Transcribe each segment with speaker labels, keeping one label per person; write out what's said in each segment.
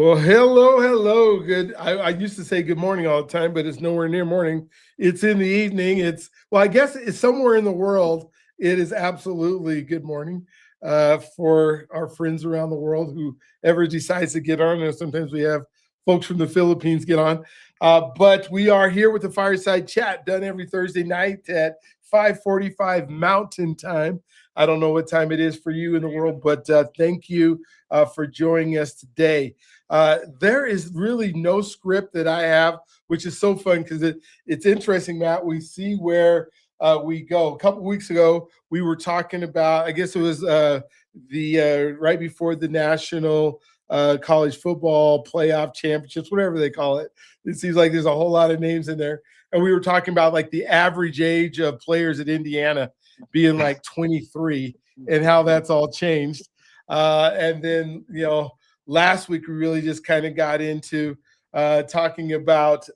Speaker 1: Well, hello, hello. Good. I used to say good morning all the time, but it's nowhere near morning. It's in the evening. I guess it's somewhere in the world. It is absolutely good morning for our friends around the world who ever decides to get on. And sometimes we have folks from the Philippines get on. But we are here with the Fireside Chat done every Thursday night at 5:45 Mountain Time. I don't know what time it is for you in the world, but thank you for joining us today. There is really no script that I have, which is so fun because it's interesting, Matt. We see where we go. A couple weeks ago, we were talking about, I guess it was the right before the national college football playoff championships, whatever they call it. It seems like there's a whole lot of names in there. And we were talking about like the average age of players at Indiana being like 23 and how that's all changed. And then, last week we really just kind of got into talking about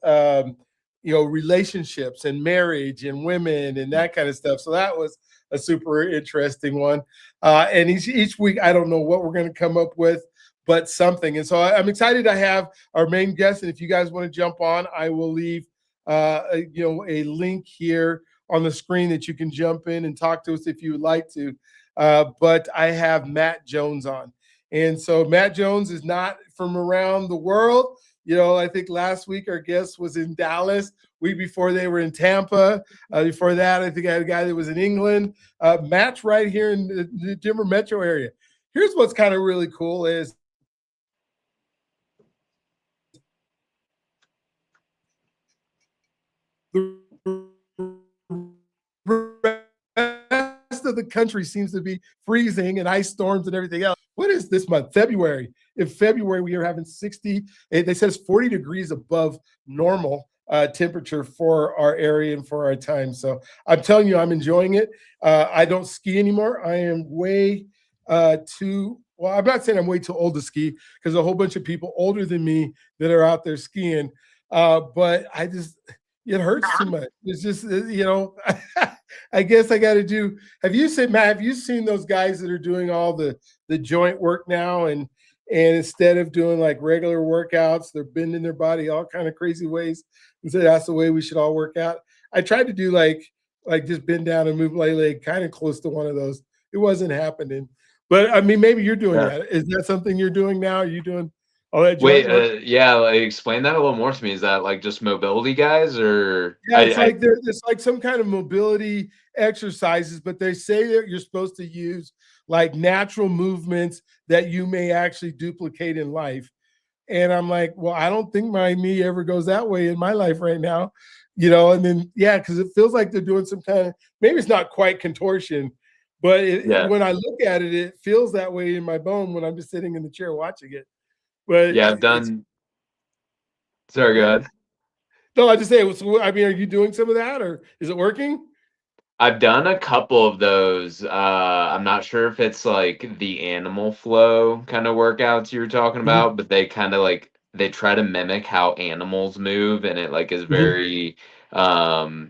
Speaker 1: relationships and marriage and women and that kind of stuff. So that was a super interesting one. And each week I don't know what we're going to come up with, but something. And so I'm excited to have our main guest. And if you guys want to jump on, I will leave a link here on the screen that you can jump in and talk to us if you would like to. But I have Matt Jones on. And so Matt Jones is not from around the world. I think last week our guest was in Dallas. Week before they were in Tampa. Before that, I think I had a guy that was in England. Matt's right here in the Denver metro area. Here's what's kind of really cool is the rest of the country seems to be freezing and ice storms and everything else. What is this month? February. In February, we are having 60, they said it's 40 degrees above normal temperature for our area and for our time. So I'm telling you, I'm enjoying it. I don't ski anymore. I am way too, well, I'm not saying I'm way too old to ski because a whole bunch of people older than me that are out there skiing. But it hurts too much. It's just, I guess I got to do. Have you seen, Matt? Have you seen those guys that are doing all the joint work now, and instead of doing like regular workouts, they're bending their body all kind of crazy ways, and so that's the way we should all work out. I tried to do like just bend down and move my leg kind of close to one of those. It wasn't happening, but I mean, maybe you're doing
Speaker 2: Yeah.
Speaker 1: that. Is that something you're doing now? Are you doing all that
Speaker 2: Wait,
Speaker 1: joint work?
Speaker 2: yeah, like, explain that a little more to me. Is that like just mobility guys or
Speaker 1: Yeah, it's like some kind of mobility exercises, but they say that you're supposed to use like natural movements that you may actually duplicate in life. And I'm like, well, I don't think my knee ever goes that way in my life right now, And then yeah, because it feels like they're doing some kind of, maybe it's not quite contortion, but
Speaker 2: yeah,
Speaker 1: when I look at it, it feels that way in my bone when I'm just sitting in the chair watching it. But
Speaker 2: yeah, I've
Speaker 1: it's
Speaker 2: done. Sorry, go
Speaker 1: yeah.
Speaker 2: ahead.
Speaker 1: No, I just say, I mean, are you doing some of that or is it working?
Speaker 2: I've done a couple of those. I'm not sure if it's like the animal flow kind of workouts you were talking
Speaker 1: Mhm,
Speaker 2: about, but they kind of like they try to mimic how animals move, and it like is
Speaker 1: mhm.
Speaker 2: very,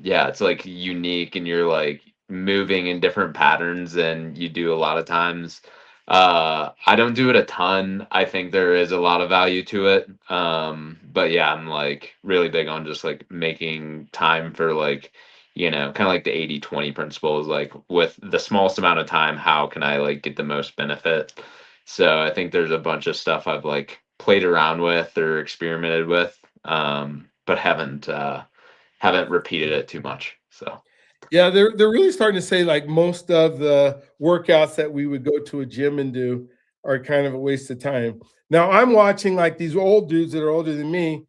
Speaker 2: yeah, it's like unique, and you're like moving in different patterns than you do a lot of times. I don't do it a ton. I think there is a lot of value to it. But yeah, I'm like really big on just like making time for like kind of like the 80/20 principle is like with the smallest amount of time, how can I like get the most benefit? So I think there's a bunch of stuff I've like played around with or experimented with, but haven't repeated it too much. So
Speaker 1: Yeah, they're really starting to say like most of the workouts that we would go to a gym and do are kind of a waste of time. Now I'm watching like these old dudes that are older than me,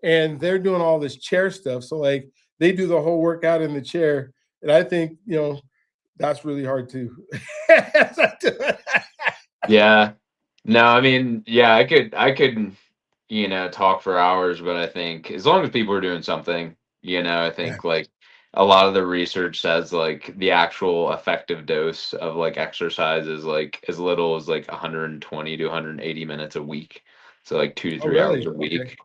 Speaker 1: and they're doing all this chair stuff. So like they do the whole workout in the chair, and I think that's really hard too.
Speaker 2: yeah, no, I mean, yeah, I could talk for hours, but I think as long as people are doing something, I
Speaker 1: Yeah.
Speaker 2: think like a lot of the research says like the actual effective dose of like exercise is like as little as like 120 to 180 minutes a week. So like two to
Speaker 1: Oh,
Speaker 2: three hours
Speaker 1: really?
Speaker 2: a
Speaker 1: Okay.
Speaker 2: week,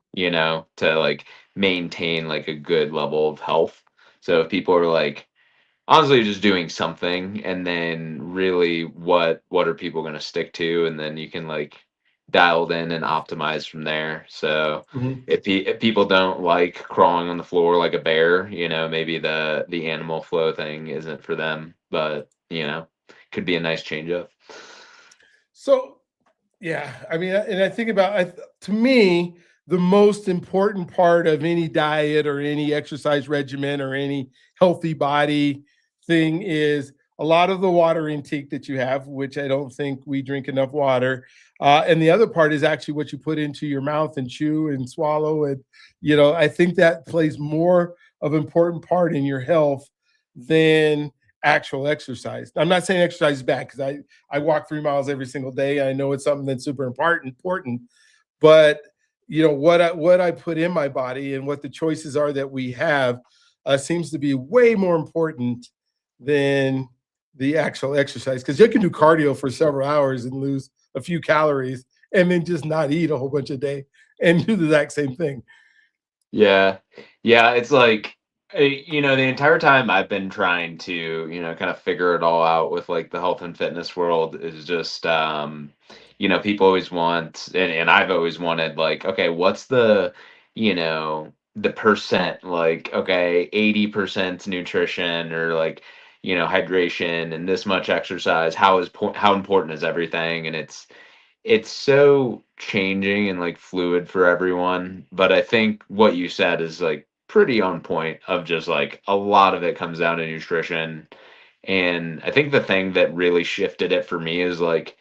Speaker 2: to like maintain like a good level of health. So if people are like honestly just doing something and then really what are people going to stick to, and then you can like dialed in and optimized from there. So
Speaker 1: Mhm.
Speaker 2: if people don't like crawling on the floor like a bear, maybe the animal flow thing isn't for them, but could be a nice change up.
Speaker 1: So yeah, I mean, and I think about to me, the most important part of any diet or any exercise regimen or any healthy body thing is a lot of the water intake that you have, which I don't think we drink enough water. And the other part is actually what you put into your mouth and chew and swallow. And, I think that plays more of an important part in your health than actual exercise. I'm not saying exercise is bad because I walk 3 miles every single day. I know it's something that's super important, but what I put in my body and what the choices are that we have seems to be way more important than the actual exercise because you can do cardio for several hours and lose a few calories and then just not eat a whole bunch a day and do the exact same thing.
Speaker 2: Yeah. Yeah, it's like the entire time I've been trying to, kind of figure it all out with like the health and fitness world is just people always want and I've always wanted like, okay, what's the percent like, okay, 80% nutrition or like, hydration and this much exercise, how important is everything? And it's so changing and like fluid for everyone, but I think what you said is like pretty on point of just like a lot of it comes down to nutrition. And I think the thing that really shifted it for me is like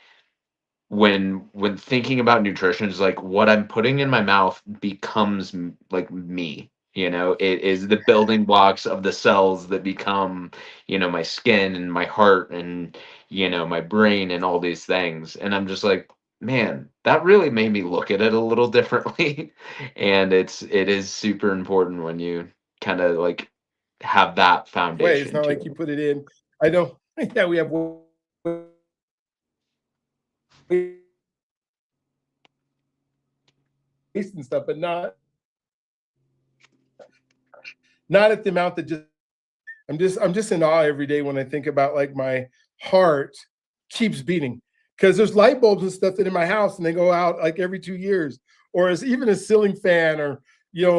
Speaker 2: when thinking about nutrition is like what I'm putting in my mouth becomes like me. It is the building blocks of the cells that become, my skin and my heart and my brain and all these things. And I'm just like, man, that really made me look at it a little differently. And it is super important when you kind of like have that
Speaker 1: Way it's
Speaker 2: foundation
Speaker 1: not
Speaker 2: to
Speaker 1: like you
Speaker 2: it.
Speaker 1: put it in. I know. Yeah, we have waste and stuff, but not at the amount that just I'm just in awe every day when I think about like my heart keeps beating because there's light bulbs and stuff that in my house and they go out like every 2 years, or as even a ceiling fan or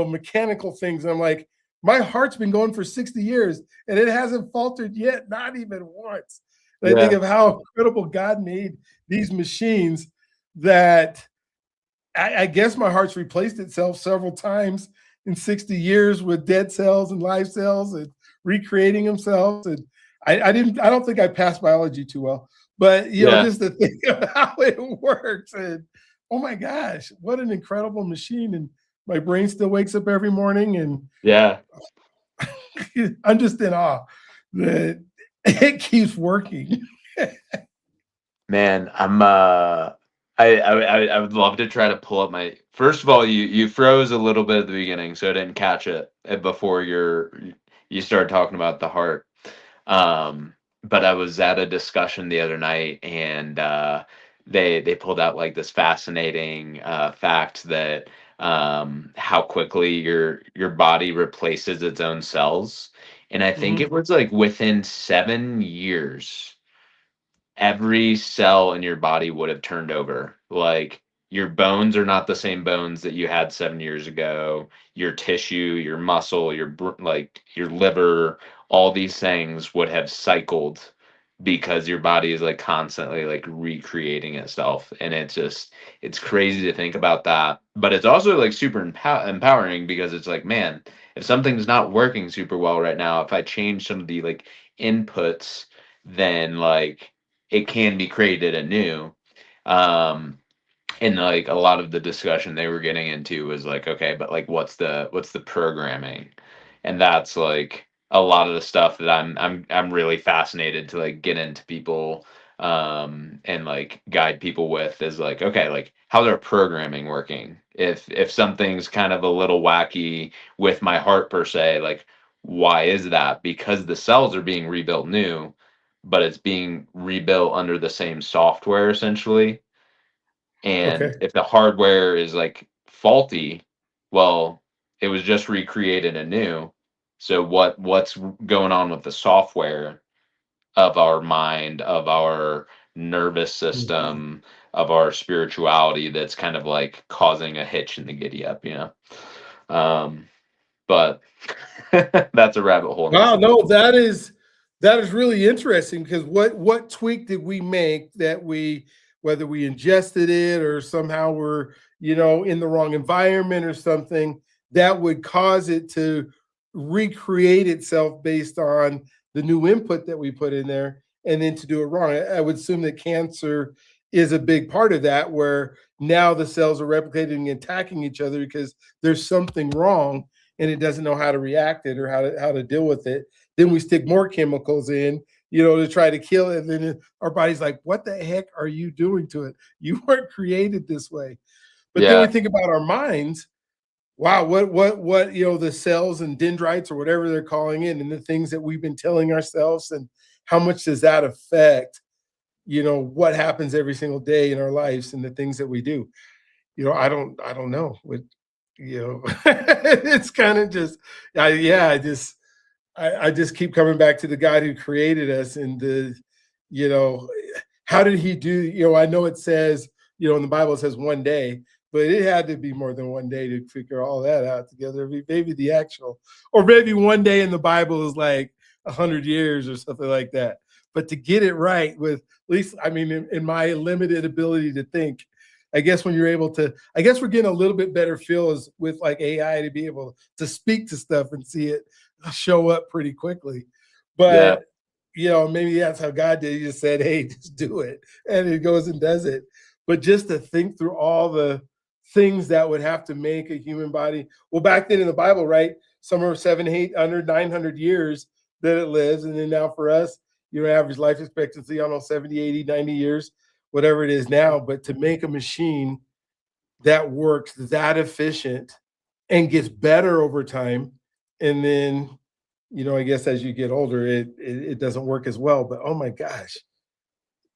Speaker 1: mechanical things. And I'm like, my heart's been going for 60 years and it hasn't faltered yet, not even once. And I think
Speaker 2: Yeah.
Speaker 1: of how incredible God made these machines that I guess my heart's replaced itself several times in 60 years with dead cells and live cells and recreating themselves. And I don't think I passed biology too well, but
Speaker 2: Yeah.
Speaker 1: just to think of how it works. And oh my gosh, what an incredible machine. And my brain still wakes up every morning and
Speaker 2: Yeah.
Speaker 1: I'm just in awe that it keeps working.
Speaker 2: Man, I would love to try to pull up my. First of all, you froze a little bit at the beginning, so I didn't catch it before you started talking about the heart. But I was at a discussion the other night, and they pulled out like this fascinating fact that how quickly your body replaces its own cells, and I think it
Speaker 1: Mhm.
Speaker 2: was like within 7 years every cell in your body would have turned over. Like your bones are not the same bones that you had 7 years ago. Your tissue, your muscle, like your liver, all these things would have cycled because your body is like constantly like recreating itself, and it's crazy to think about that, but it's also like super empowering because it's like, man, if something's not working super well right now, if I change some of the like inputs, then like it can be created anew. Um, and like a lot of the discussion they were getting into was like, okay, but like what's the programming? And that's like a lot of the stuff that I'm really fascinated to like get into people and like guide people with is like, okay, like how's our programming working? If something's kind of a little wacky with my heart per se, like why is that? Because the cells are being rebuilt new, but it's being rebuilt under the same software essentially. And
Speaker 1: Okay.
Speaker 2: if the hardware is like faulty, well, it was just recreated anew. So what's going on with the software of our mind, of our nervous
Speaker 1: Mhm.
Speaker 2: system, of our spirituality that's kind of like causing a hitch in the giddy up, you know. But that's a rabbit hole in
Speaker 1: Wow,
Speaker 2: itself.
Speaker 1: no, that is really interesting because what tweak did we make that we, whether we ingested it or somehow we're, in the wrong environment or something, that would cause it to recreate itself based on the new input that we put in there and then to do it wrong. I would assume that cancer is a big part of that, where now the cells are replicating and attacking each other because there's something wrong and it doesn't know how to react it or how to deal with it. Then we stick more chemicals in, to try to kill it. And then our body's like, what the heck are you doing to it? You weren't created this way. But then we
Speaker 2: Yeah,
Speaker 1: think about our minds. Wow, what, the cells and dendrites or whatever they're calling it, and the things that we've been telling ourselves, and how much does that affect, what happens every single day in our lives and the things that we do. I don't know. It's kind of just, yeah, I just keep coming back to the God who created us and you know, how did he do, I know it says, in the Bible it says one day, but it had to be more than one day to figure all that out together. Maybe the actual, or maybe one day in the Bible is like 100 years or something like that. But to get it right with, at least, I mean, in my limited ability to think, I guess when you're able to, I guess we're getting a little bit better feel as with like AI to be able to speak to stuff and see it show up pretty quickly.
Speaker 2: yeah,
Speaker 1: But maybe that's how God did. He just said, "Hey, just do it," and it goes and does it. But just to think through all the things that would have to make a human body. Well, back then in the Bible, right? Somewhere 700, 800, 900 years that it lives, and then now for us, average life expectancy, I don't know, 70, 80, 90 years, whatever it is now. But to make a machine that works that efficient and gets better over time, and then I guess as you get older, it doesn't work as well. But oh my gosh,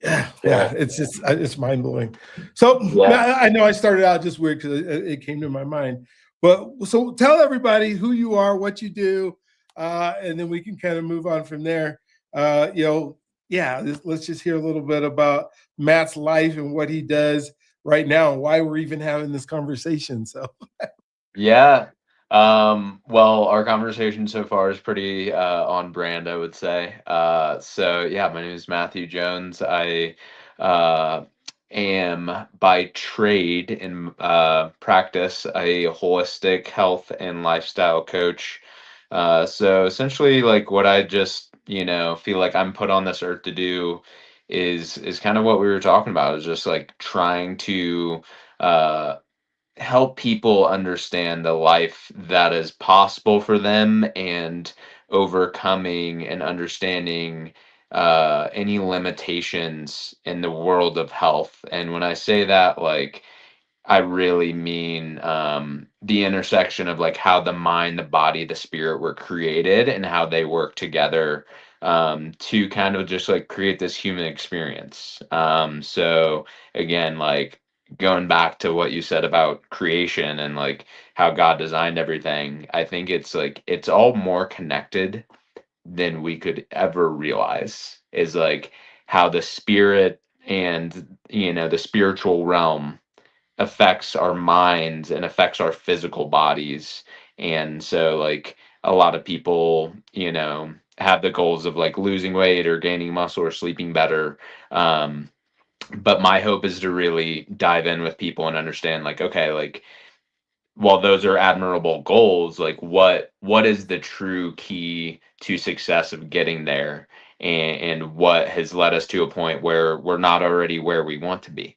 Speaker 1: yeah,
Speaker 2: yeah,
Speaker 1: yeah, it's just it's mind blowing. So
Speaker 2: yeah.
Speaker 1: I know I started out just weird because it came to my mind. But so tell everybody who you are, what you do, and then we can kind of move on from there. Yeah, let's just hear a little bit about Matt's life and what he does right now and why we're even having this conversation. So
Speaker 2: Yeah. Well, our conversation so far is pretty on brand, I would say. So yeah, my name is Matthew Jones. I uh, am by trade in practice a holistic health and lifestyle coach. So essentially, like what I just feel like I'm put on this earth to do is kind of what we were talking about. Is just like trying to. Help people understand the life that is possible for them and overcoming and understanding any limitations in the world of health. And when I say that, like, I really mean the intersection of like how the mind, the body, the spirit were created and how they work together to kind of just like create this human experience. So again, like going back to what you said about creation and like how God designed everything, I think it's like it's all more connected than we could ever realize. Is like how the spirit and the spiritual realm affects our minds and affects our physical bodies. And so like a lot of people, have the goals of like losing weight or gaining muscle or sleeping better. Um, but my hope is to really dive in with people and understand like, okay, like while those are admirable goals, like what is the true key to success of getting there, and what has led us to a point where we're not already where we want to be.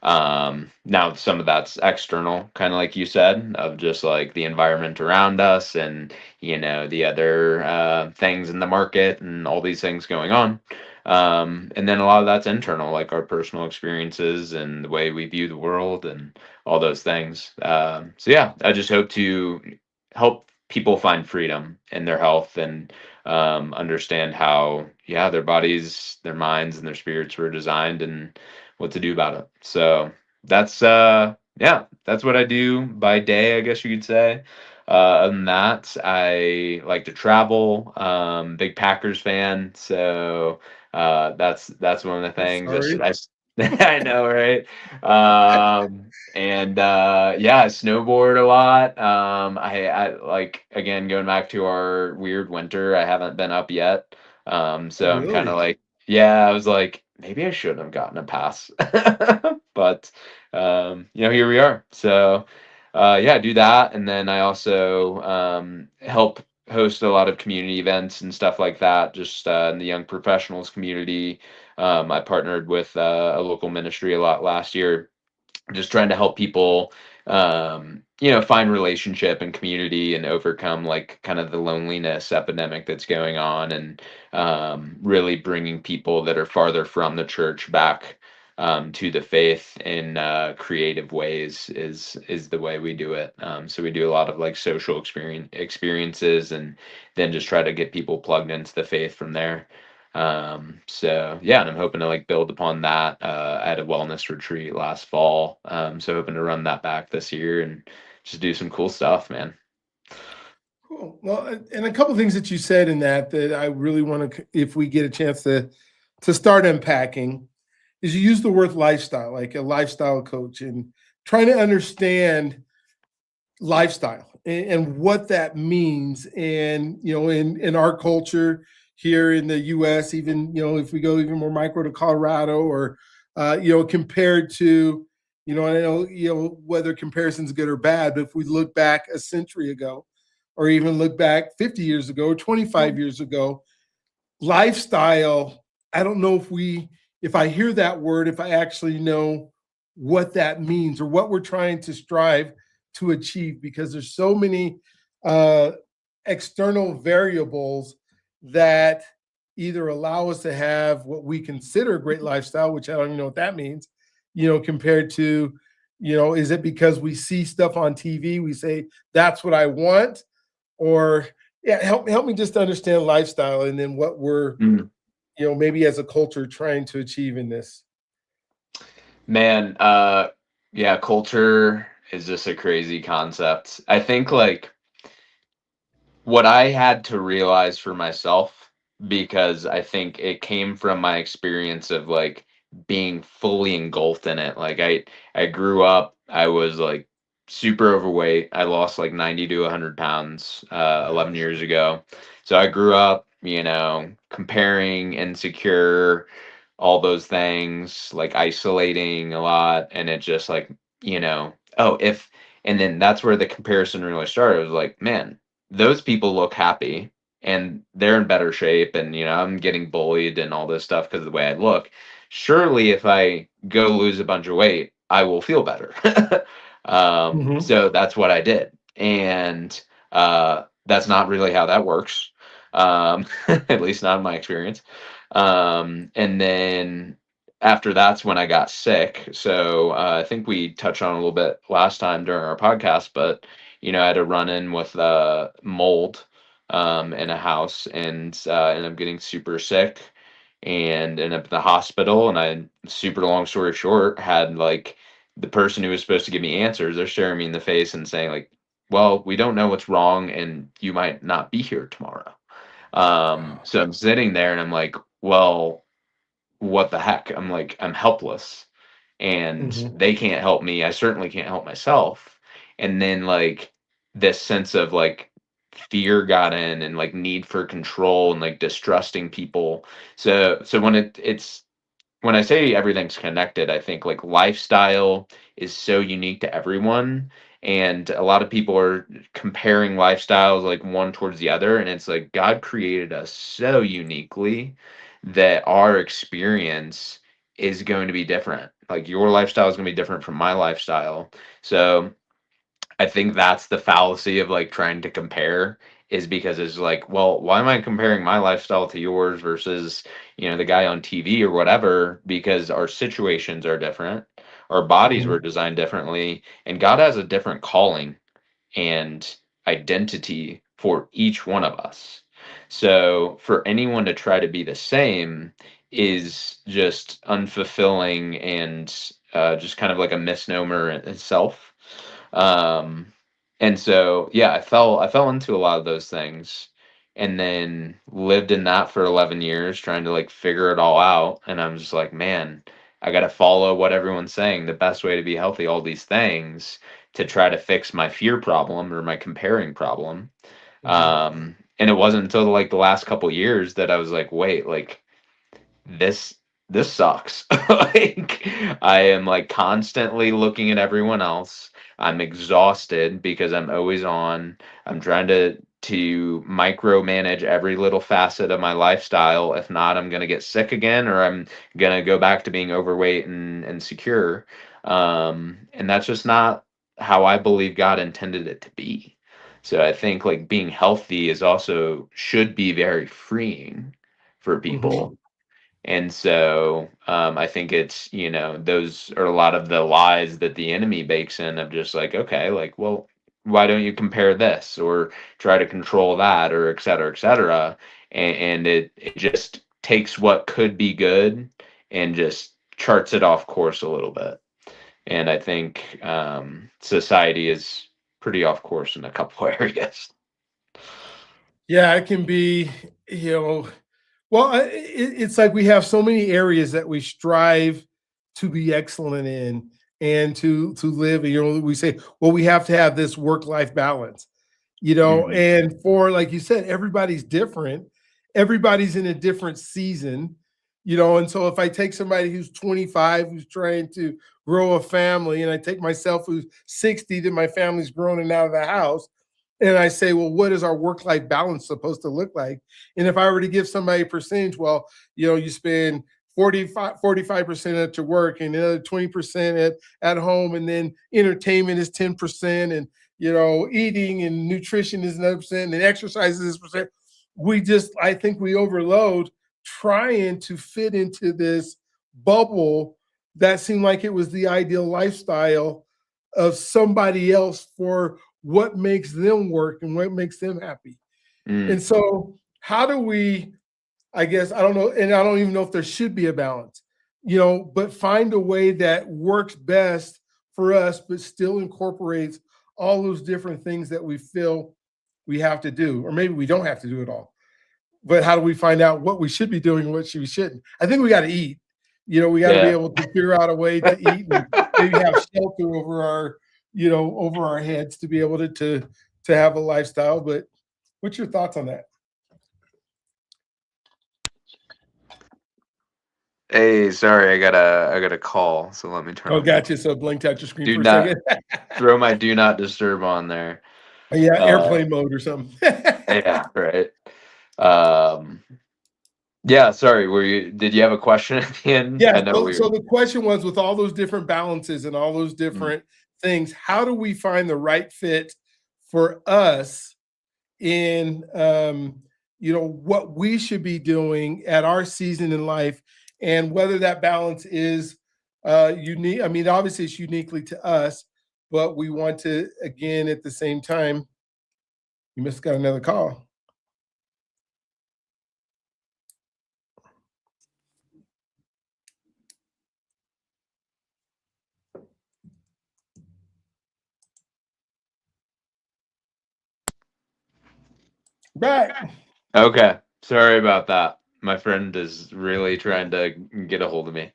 Speaker 2: Now some of that's external, kind of like you said, of just like the environment around us and the other things in the market and all these things going on. And then a lot of that's internal, like our personal experiences and the way we view the world and all those things. So yeah, I just hope to help people find freedom in their health and understand how, yeah, their bodies, their minds, and their spirits were designed and what to do about it. So that's yeah, that's what I do by day, I guess you could say. Other than that, I like to travel. Big Packers fan, so that's one of the things.
Speaker 1: sorry.
Speaker 2: I know, right? And yeah, I snowboard a lot. I like again going back to our weird winter. I haven't been up yet.
Speaker 1: Oh,
Speaker 2: So I'm kind of
Speaker 1: really?
Speaker 2: like, yeah, I was like, maybe I should have gotten a pass. But here we are. So yeah, I do that, and then I also help host a lot of community events and stuff like that, just in the young professionals community. I partnered with a local ministry a lot last year, just trying to help people, find relationship and community and overcome like kind of the loneliness epidemic that's going on, and really bringing people that are farther from the church back to the faith in creative ways is the way we do it. So we do a lot of like social experiences, and then just try to get people plugged into the faith from there. So yeah, and I'm hoping to like build upon that. I had a wellness retreat last fall. So hoping to run that back this year and just do some cool stuff, man.
Speaker 1: Cool. Well, and a couple things that you said in that I really want to, if we get a chance to start unpacking, is you use the word lifestyle, like a lifestyle coach, and trying to understand lifestyle and what that means. And in our culture here in the US, even if we go even more micro to Colorado, or compared to, I don't know, whether comparison's good or bad, but if we look back a century ago, or even look back 50 years ago or 25 years ago, lifestyle, I don't know if I hear that word, if I actually know what that means or what we're trying to strive to achieve, because there's so many uh, external variables that either allow us to have what we consider a great lifestyle, which I don't even know what that means, compared to, is it because we see stuff on TV, we say, that's what I want? Or yeah, help me just to understand lifestyle, and then what we're,
Speaker 2: Mm.
Speaker 1: maybe as a culture trying to achieve in this.
Speaker 2: Man, yeah, culture is just a crazy concept. I think like what I had to realize for myself, because I think it came from my experience of like being fully engulfed in it. Like I grew up, I was like super overweight. I lost like 90 to 100 pounds 11
Speaker 1: Wow.
Speaker 2: years ago. So I grew up, comparing, insecure, all those things, like isolating a lot, and it just like, oh, if and then that's where the comparison really started. It was like, man, those people look happy and they're in better shape, and I'm getting bullied and all this stuff because of the way I look. Surely if I go lose a bunch of weight, I will feel better.
Speaker 1: Hmm.
Speaker 2: So that's what I did, and that's not really how that works, at least not in my experience. And then after that's when I got sick. So I think we touched on it a little bit last time during our podcast, but I had a run in with mold in a house, and ended up getting super sick and ended up in the hospital. And I, super long story short, had like the person who was supposed to give me answers, they're staring me in the face and saying like, well, we don't know what's wrong and you might not be here tomorrow.
Speaker 1: Wow.
Speaker 2: So I'm sitting there and I'm like, well, what the heck? I'm like, I'm helpless and
Speaker 1: Hmm.
Speaker 2: they can't help me. I certainly can't help myself. And then like this sense of like fear got in, and like need for control and like distrusting people. So when it's when I say everything's connected, I think like lifestyle is so unique to everyone. And a lot of people are comparing lifestyles like one towards the other. And it's like God created us so uniquely that our experience is going to be different. Like your lifestyle is going to be different from my lifestyle. So I think that's the fallacy of like trying to compare, is because it's like, well, why am I comparing my lifestyle to yours versus, the guy on TV or whatever? Because our situations are different, our bodies
Speaker 1: Hmm.
Speaker 2: were designed differently, and God has a different calling and identity for each one of us. So for anyone to try to be the same is just unfulfilling, and just kind of like a misnomer in itself. Um, and so yeah, I fell into a lot of those things, and then lived in that for 11 years trying to like figure it all out. And I'm just like, man, I got to follow what everyone's saying, the best way to be healthy, all these things to try to fix my fear problem or my comparing problem.
Speaker 1: Mhm.
Speaker 2: And it wasn't until like the last couple years that I was like, wait, like this this sucks. Like I am like constantly looking at everyone else. I'm exhausted because I'm always on. I'm trying to micromanage every little facet of my lifestyle. If not, I'm gonna get sick again, or I'm gonna go back to being overweight and insecure. And that's just not how I believe God intended it to be. So I think like being healthy is also should be very freeing for
Speaker 1: Mhm.
Speaker 2: people. And so I think it's, those are a lot of the lies that the enemy bakes in of just like, okay, like, well, why don't you compare this or try to control that or et cetera, et cetera. And it just takes what could be good and just charts it off course a little bit. And I think society is pretty off course in a couple areas.
Speaker 1: Yeah, it can be, you know, well, it's like we have so many areas that we strive to be excellent in and to live. You know, we say, well, we have to have this work-life balance,
Speaker 2: Hmm.
Speaker 1: and for like you said, everybody's different. Everybody's in a different season, and so if I take somebody who's 25 who's trying to grow a family, and I take myself who's 60 that my family's grown and out of the house, and I say, well, what is our work life balance supposed to look like? And if I were to give somebody a percentage, well, you spend 45% at your work and another 20% at home, and then entertainment is 10%, and eating and nutrition is another percent, and exercise is this percent. I think we overload trying to fit into this bubble that seemed like it was the ideal lifestyle of somebody else for what makes them work and what makes them happy.
Speaker 2: Mm,
Speaker 1: And so, how do we, I guess, I don't know, and I don't even know if there should be a balance, but find a way that works best for us, but still incorporates all those different things that we feel we have to do, or maybe we don't have to do it all. But how do we find out what we should be doing and what we shouldn't? I think we got to eat. We got to be
Speaker 2: yeah.
Speaker 1: able to figure out a way to eat and maybe have shelter over our heads to be able to have a lifestyle. But what's your thoughts on that?
Speaker 2: Hey, sorry, I got a call, so let me turn
Speaker 1: Oh,
Speaker 2: on my
Speaker 1: gotcha. So blinked out your screen
Speaker 2: do
Speaker 1: for a
Speaker 2: not
Speaker 1: second.
Speaker 2: throw my do not disturb on there.
Speaker 1: Yeah,
Speaker 2: Uh,
Speaker 1: airplane mode or something.
Speaker 2: yeah, right. Um, yeah, sorry, did you have a question at the end?
Speaker 1: Yeah.
Speaker 2: I know
Speaker 1: So the question was, with all those different balances and all those
Speaker 2: mm,
Speaker 1: different things, how do we find the right fit for us in what we should be doing at our season in life, and whether that balance is unique. I mean, obviously it's uniquely to us, but we want to, again, at the same time. You must have got another call. Back.
Speaker 2: okay. Sorry about that. My friend is really trying to get a hold of me.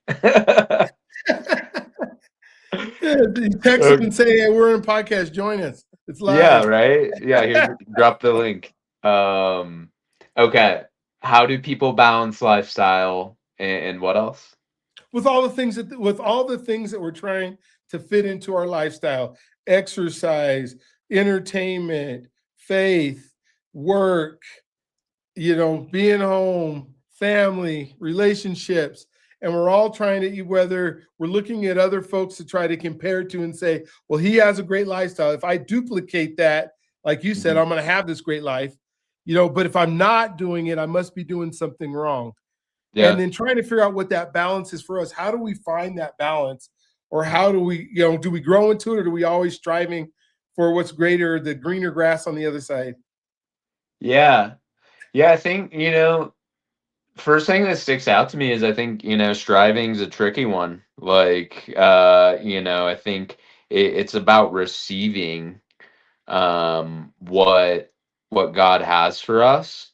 Speaker 1: Yeah, you text them
Speaker 2: Okay.
Speaker 1: and say, hey, we're in podcast, join us, it's
Speaker 2: Yeah,
Speaker 1: live.
Speaker 2: right? Yeah, here, drop the link. Um, okay. How do people balance lifestyle and what else?
Speaker 1: With all the things that we're trying to fit into our lifestyle: exercise, entertainment, faith, work, being home, family, relationships. And we're all trying to, whether we're looking at other folks to try to compare to and say, well, he has a great lifestyle. If I duplicate that, like you said,
Speaker 2: Mhm.
Speaker 1: I'm going to have this great life, but if I'm not doing it, I must be doing something wrong. And
Speaker 2: Yeah.
Speaker 1: then trying to figure out what that balance is for us. How do we find that balance? Or how do we, do we grow into it, or do we always striving for what's greater, the greener grass on the other side?
Speaker 2: Yeah. Yeah, I think, first thing that sticks out to me is I think, striving's a tricky one. Like, I think it's about receiving what God has for us.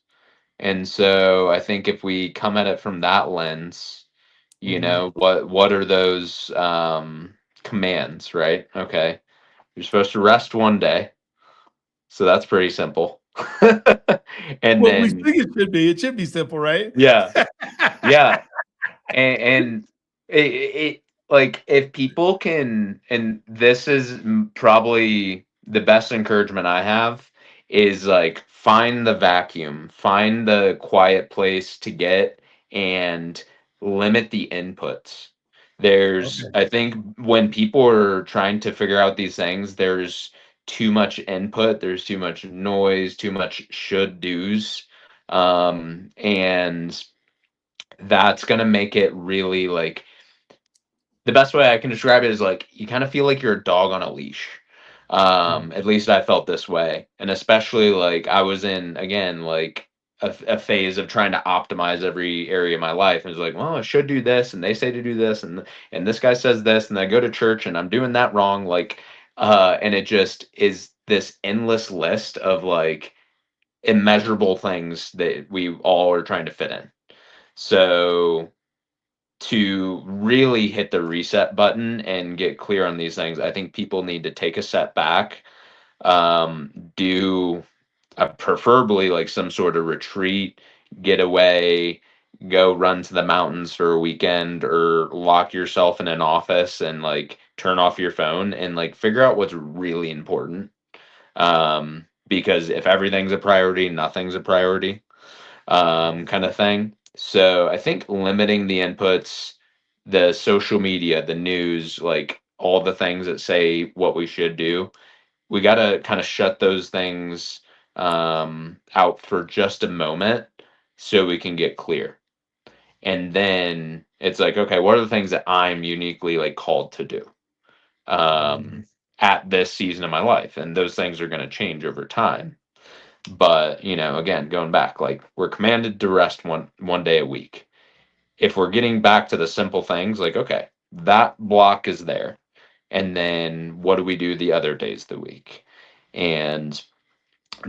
Speaker 2: And so I think if we come at it from that lens, You
Speaker 1: Mhm.
Speaker 2: know, what are those commands, right? Okay. You're supposed to rest one day. So that's pretty simple. And
Speaker 1: Well, we
Speaker 2: then
Speaker 1: think it should be. It should be simple, right?
Speaker 2: yeah. Yeah. And it like if people can, and this is probably the best encouragement I have, is like find the vacuum, find the quiet place to get, and limit the inputs. There's,
Speaker 1: Okay.
Speaker 2: I think when people are trying to figure out these things, there's too much input, there's too much noise, too much should do's, and that's gonna make it really like, the best way I can describe it is like you kind of feel like you're a dog on a leash.
Speaker 1: Mm.
Speaker 2: At least I felt this way, and especially like I was in, again, like a phase of trying to optimize every area of my life. And it's like, well, I should do this, and they say to do this, and this guy says this, and I go to church and I'm doing that wrong. Like, and it just is this endless list of like immeasurable things that we all are trying to fit in. So to really hit the reset button and get clear on these things, I think people need to take a step back, do preferably like some sort of retreat, get away, go run to the mountains for a weekend, or lock yourself in an office and like turn off your phone and like figure out what's really important. Because if everything's a priority, nothing's a priority, kind of thing. So I think limiting the inputs, the social media, the news, like all the things that say what we should do, we got to kind of shut those things out for just a moment so we can get clear. And then it's like, okay, what are the things that I'm uniquely like called to do
Speaker 1: Mhm.
Speaker 2: at this season of my life? And those things are going to change over time. But, you know, again, going back, like we're commanded to rest one day a week. If we're getting back to the simple things, like, okay, that block is there. And then what do we do the other days of the week? And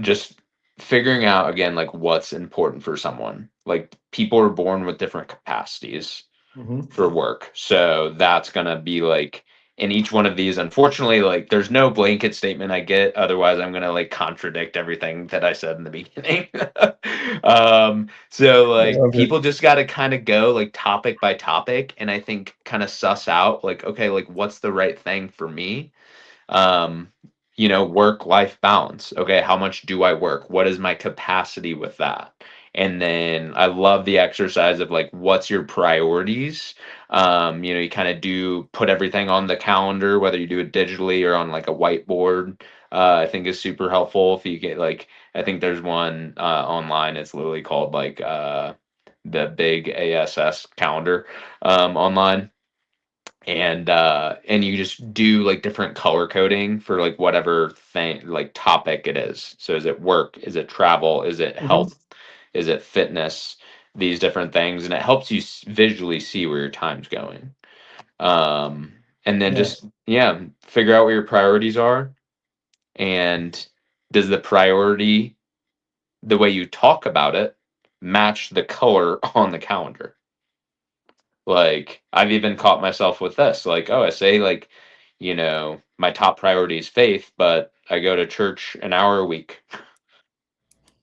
Speaker 2: just figuring out again like what's important for someone. Like people are born with different capacities
Speaker 1: Mhm.
Speaker 2: for work. So that's gonna be like in each one of these, unfortunately, like there's no blanket statement I get. Otherwise, I'm gonna like contradict everything that I said in the beginning. So
Speaker 1: I
Speaker 2: like
Speaker 1: love it.
Speaker 2: people just gotta kind of go like topic by topic, and I think kind of suss out like, okay, like what's the right thing for me? um you know, work life balance. Okay, how much do I work? What is my capacity with that? And then I love the exercise of like, what's your priorities? You know, you kind of do put everything on the calendar, whether you do it digitally or on like a whiteboard. I think is super helpful. If you get like, I think there's one online, it's literally called like the big ASS calendar online. And you just do like different color coding for like whatever thing, like topic it is. So is it work, is it travel, is it
Speaker 1: Mhm.
Speaker 2: health, is it fitness, these different things, and it helps you visually see where your time's going. And then
Speaker 1: Yeah.
Speaker 2: just, yeah, figure out what your priorities are, and does the priority, the way you talk about it, match the color on the calendar? Like, I've even caught myself with this. Like, oh, I say, like, you know, my top priority is faith, but I go to church an hour a week,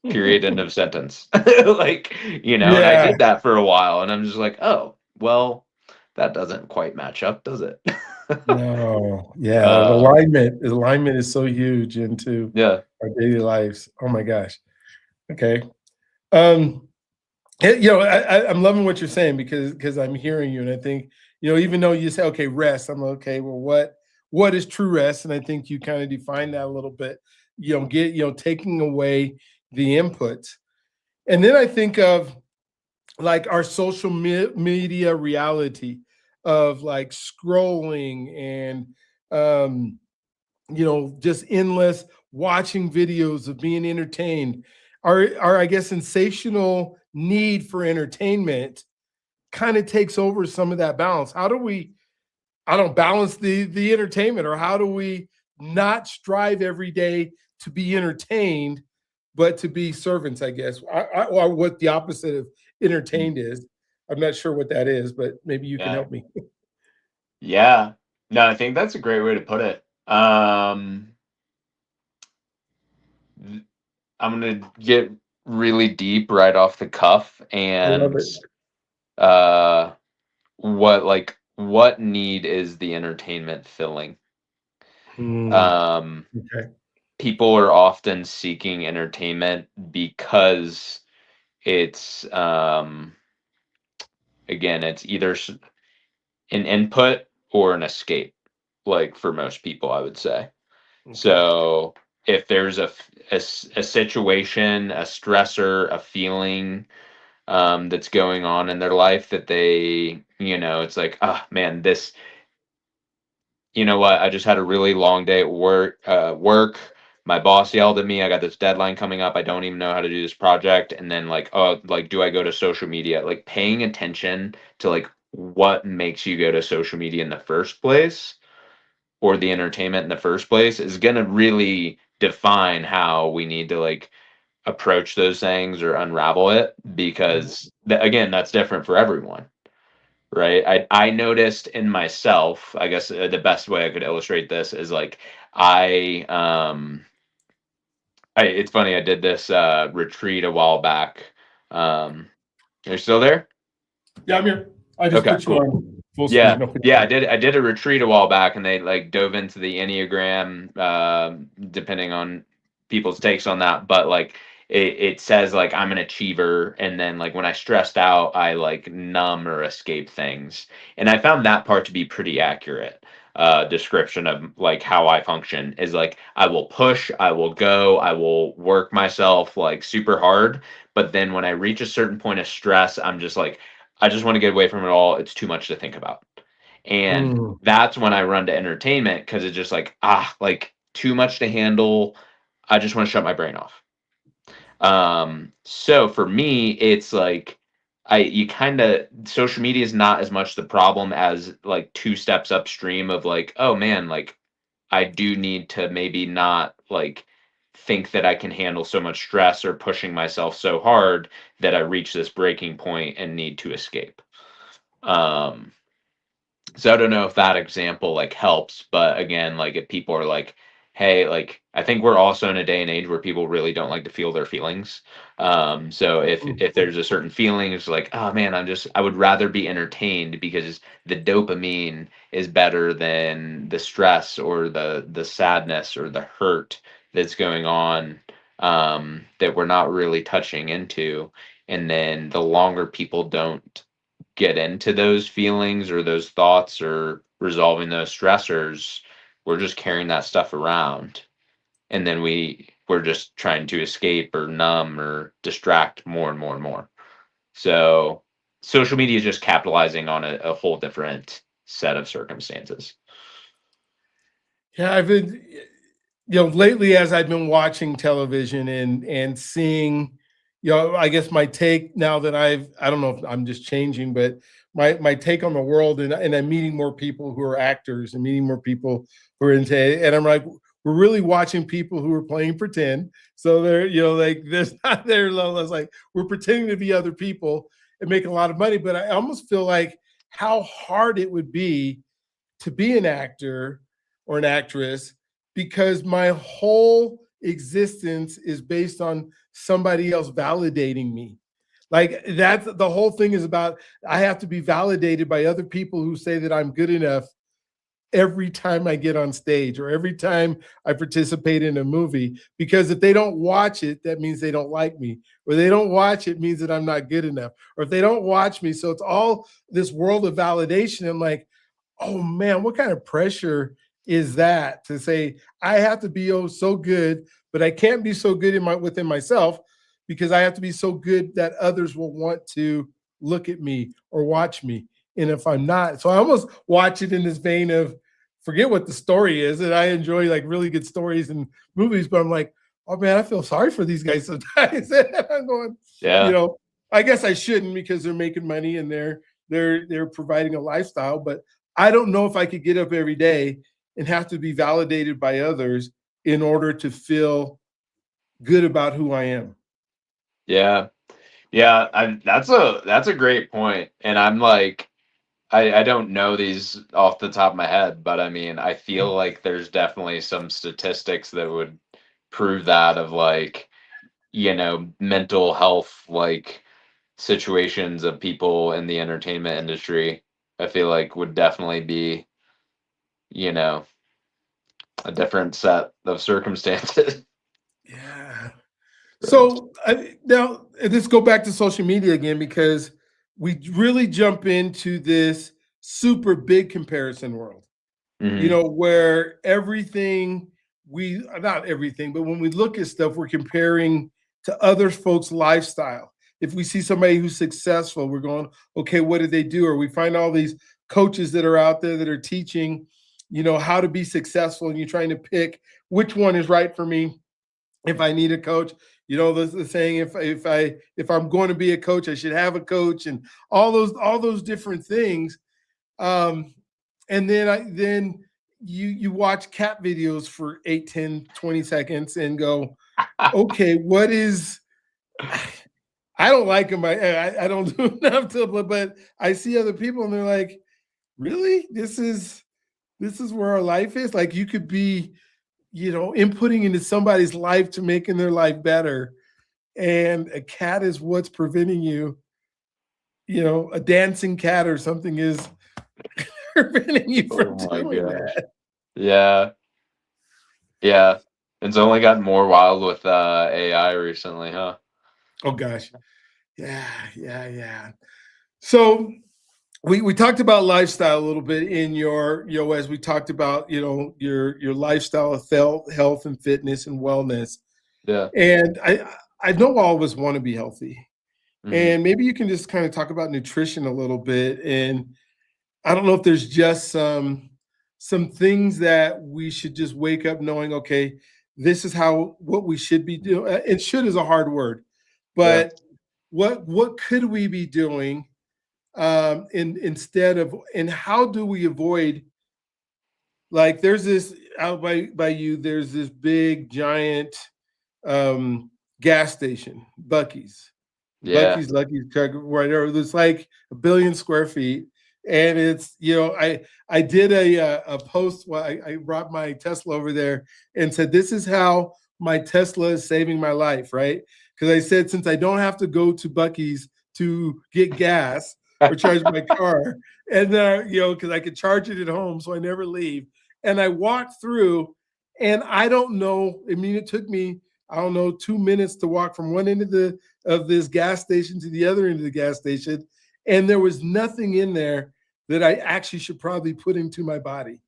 Speaker 2: period, end of sentence. Like, you know, and I
Speaker 1: Yeah.
Speaker 2: did that for a while, and I'm just like, oh, well, that doesn't quite match up, does it?
Speaker 1: No. Yeah.
Speaker 2: um,
Speaker 1: Alignment is so huge into
Speaker 2: yeah.
Speaker 1: our daily lives. Oh my gosh. Okay. Um, you know, I'm loving what you're saying because I'm hearing you, and I think, you know, even though you say okay, rest, I'm okay. Well, what is true rest? And I think you kind of define that a little bit. You know, taking away the inputs, and then I think of like our social media reality of like scrolling and um, you know, just endless watching videos of being entertained. Our I guess sensational need for entertainment kind of takes over some of that balance. How do we, I don't balance the entertainment, or how do we not strive every day to be entertained, but to be servants, I guess, or what the opposite of entertained is. I'm not sure what that is, but maybe you can
Speaker 2: Yeah.
Speaker 1: help me.
Speaker 2: Yeah. No, I think that's a great way to put it. I'm gonna get really deep right off the cuff,
Speaker 1: I love
Speaker 2: and
Speaker 1: it.
Speaker 2: uh what need is the entertainment filling?
Speaker 1: Hmm.
Speaker 2: Um
Speaker 1: Okay.
Speaker 2: People are often seeking entertainment because it's again, it's either an input or an escape, like for most people, I would say.
Speaker 1: Okay.
Speaker 2: So if there's a situation, a stressor, a feeling that's going on in their life that they, it's like, oh man, this, you know what, I just had a really long day at work. My boss yelled at me. I got this deadline coming up. I don't even know how to do this project. And then like, oh, like, do I go to social media? Like paying attention to like what makes you go to social media in the first place, or the entertainment in the first place, is going to really define how we need to like approach those things or unravel it, because again, that's different for everyone, right? I noticed in myself, I guess, the best way I could illustrate this is like, I it's funny, I did this retreat a while back. You're still there?
Speaker 1: Yeah, I'm here. I just
Speaker 2: Okay,
Speaker 1: put you
Speaker 2: cool.
Speaker 1: on full
Speaker 2: Yeah,
Speaker 1: screen. Okay.
Speaker 2: yeah, I did a retreat a while back, and they like dove into the Enneagram, depending on people's takes on that. But like it says like I'm an achiever, and then like when I stressed out, I like numb or escape things, and I found that part to be pretty accurate. Description of like how I function is like I will push, I will go, I will work myself like super hard, but then when I reach a certain point of stress, I'm just like, I just want to get away from it all. It's too much to think about. And
Speaker 1: Mm.
Speaker 2: that's when I run to entertainment, because it's just like, like too much to handle. I just want to shut my brain off. So for me, it's like you kind of, social media is not as much the problem as like two steps upstream of like, oh man, like I do need to maybe not like think that I can handle so much stress or pushing myself so hard that I reach this breaking point and need to escape. Um, so I don't know if that example like helps, but again, like if people are like, hey, like I think we're also in a day and age where people really don't like to feel their feelings. So if there's a certain feeling, it's like, oh man, I would rather be entertained because the dopamine is better than the stress or the sadness or the hurt that's going on, that we're not really touching into. And then the longer people don't get into those feelings or those thoughts or resolving those stressors, we're just carrying that stuff around. And then we're just trying to escape or numb or distract more and more and more. So social media is just capitalizing on a whole different set of circumstances.
Speaker 1: Yeah, I've been, lately as I've been watching television and seeing, I guess my take now that I don't know if I'm just changing, but my take on the world, and I'm meeting more people who are actors and meeting more people who are into it, and I'm like, we're really watching people who are playing pretend. So they're, like there's not their level. It's like we're pretending to be other people and making a lot of money. But I almost feel like how hard it would be to be an actor or an actress, because my whole existence is based on somebody else validating me. Like that's the whole thing is about, I have to be validated by other people who say that I'm good enough every time I get on stage or every time I participate in a movie. Because if they don't watch it, that means they don't like me. Or they don't watch it means that I'm not good enough. Or if they don't watch me, so it's all this world of validation. I'm like, oh man, what kind of pressure is that to say I have to be so good, but I can't be so good within myself, because I have to be so good that others will want to look at me or watch me. And if I'm not, so I almost watch it in this vein of forget what the story is. And I enjoy like really good stories and movies, but I'm like, oh man, I feel sorry for these guys sometimes. I'm going, you
Speaker 2: Yeah.
Speaker 1: know, I guess I shouldn't, because they're making money and they're providing a lifestyle, but I don't know if I could get up every day and have to be validated by others in order to feel good about who I am.
Speaker 2: Yeah. Yeah, that's a great point, and I'm like, I don't know these off the top of my head, but I mean, I feel like there's definitely some statistics that would prove that of like, mental health like situations of people in the entertainment industry. I feel like would definitely be, you know, a different set of circumstances.
Speaker 1: Yeah.
Speaker 2: So,
Speaker 1: So now let's go back to social media again because we really jump into this super big comparison world.
Speaker 2: mhm.
Speaker 1: Where everything not everything, but when we look at stuff, we're comparing to other folks' lifestyle. If we see somebody who's successful, we're going, okay, what did they do? Or we find all these coaches that are out there that are teaching, how to be successful, and you're trying to pick which one is right for me. If I need a coach, the saying, if I'm going to be a coach, I should have a coach, and all those different things. um, and then you watch cat videos for 8, 10, 20 seconds and go, okay, what is I don't like them. I don't do enough to, but I see other people and they're like, really? This is where our life is? Like you could be, inputting into somebody's life to making their life better. And a cat is what's preventing you, a dancing cat or something is preventing you from
Speaker 2: Oh my
Speaker 1: doing
Speaker 2: gosh.
Speaker 1: that.
Speaker 2: Yeah, yeah. It's only gotten more wild with AI recently, huh?
Speaker 1: Oh gosh. Yeah, yeah, yeah. So we talked about lifestyle a little bit in your, as we talked about, your lifestyle of health and fitness and wellness.
Speaker 2: Yeah.
Speaker 1: And I know all of us want to be healthy.
Speaker 2: Hmm.
Speaker 1: And maybe you can just kind of talk about nutrition a little bit. And I don't know if there's just some things that we should just wake up knowing, okay, this is how what we should be doing. And should is a hard word,
Speaker 2: Yeah.
Speaker 1: but what could we be doing instead of, and how do we avoid, like there's this out by you, there's this big giant um gas station,
Speaker 2: Yeah.
Speaker 1: Lucky's truck, whatever. It's like 1 billion square feet, and it's, I did a post. While I brought my Tesla over there and said, "This is how my Tesla is saving my life," right? Because I said, since I don't have to go to Bucky's to get gas or charge my car, and because I could charge it at home, so I never leave. And I walked through, and I don't know. I mean, it took me, I don't know, 2 minutes to walk from one end of this gas station to the other end of the gas station, and there was nothing in there that I actually should probably put into my body.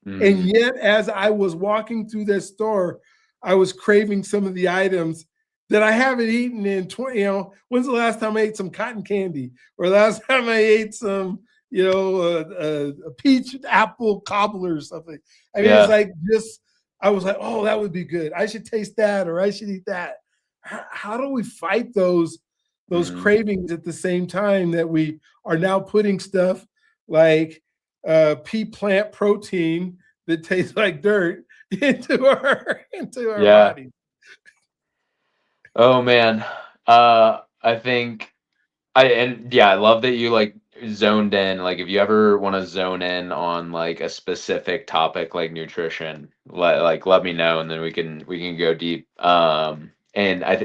Speaker 1: And
Speaker 2: Mm.
Speaker 1: yet, as I was walking through that store, I was craving some of the items that I haven't eaten in 20. When's the last time I ate some cotton candy, or last time I ate some, a peach apple cobbler or something? I mean, it's
Speaker 2: Yeah.
Speaker 1: like just, I was like, oh, that would be good. I should taste that, or I should eat that. How do we fight those
Speaker 2: Mm.
Speaker 1: cravings at the same time that we are now putting stuff like pea plant protein that tastes like dirt into our
Speaker 2: Yeah.
Speaker 1: body?
Speaker 2: Oh man. I think and yeah, I love that you like zoned in. Like if you ever want to zone in on like a specific topic like nutrition, let me know and then we can go deep. And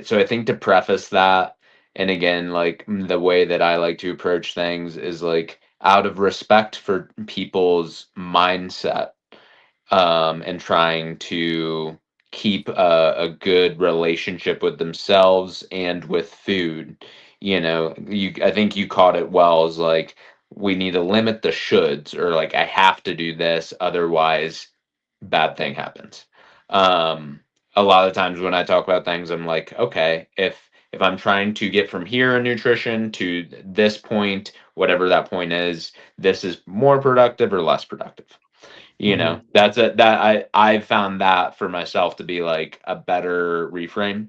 Speaker 2: so I think to preface that, and again, like the way that I like to approach things is like out of respect for people's mindset, and trying to keep a good relationship with themselves and with food. I think you caught it well. Is like we need to limit the shoulds, or like I have to do this, otherwise bad thing happens. A lot of times when I talk about things, I'm like, okay, if I'm trying to get from here in nutrition to this point, whatever that point is, this is more productive or less productive.
Speaker 1: Mhm.
Speaker 2: That's a that I've found that for myself to be like a better reframe,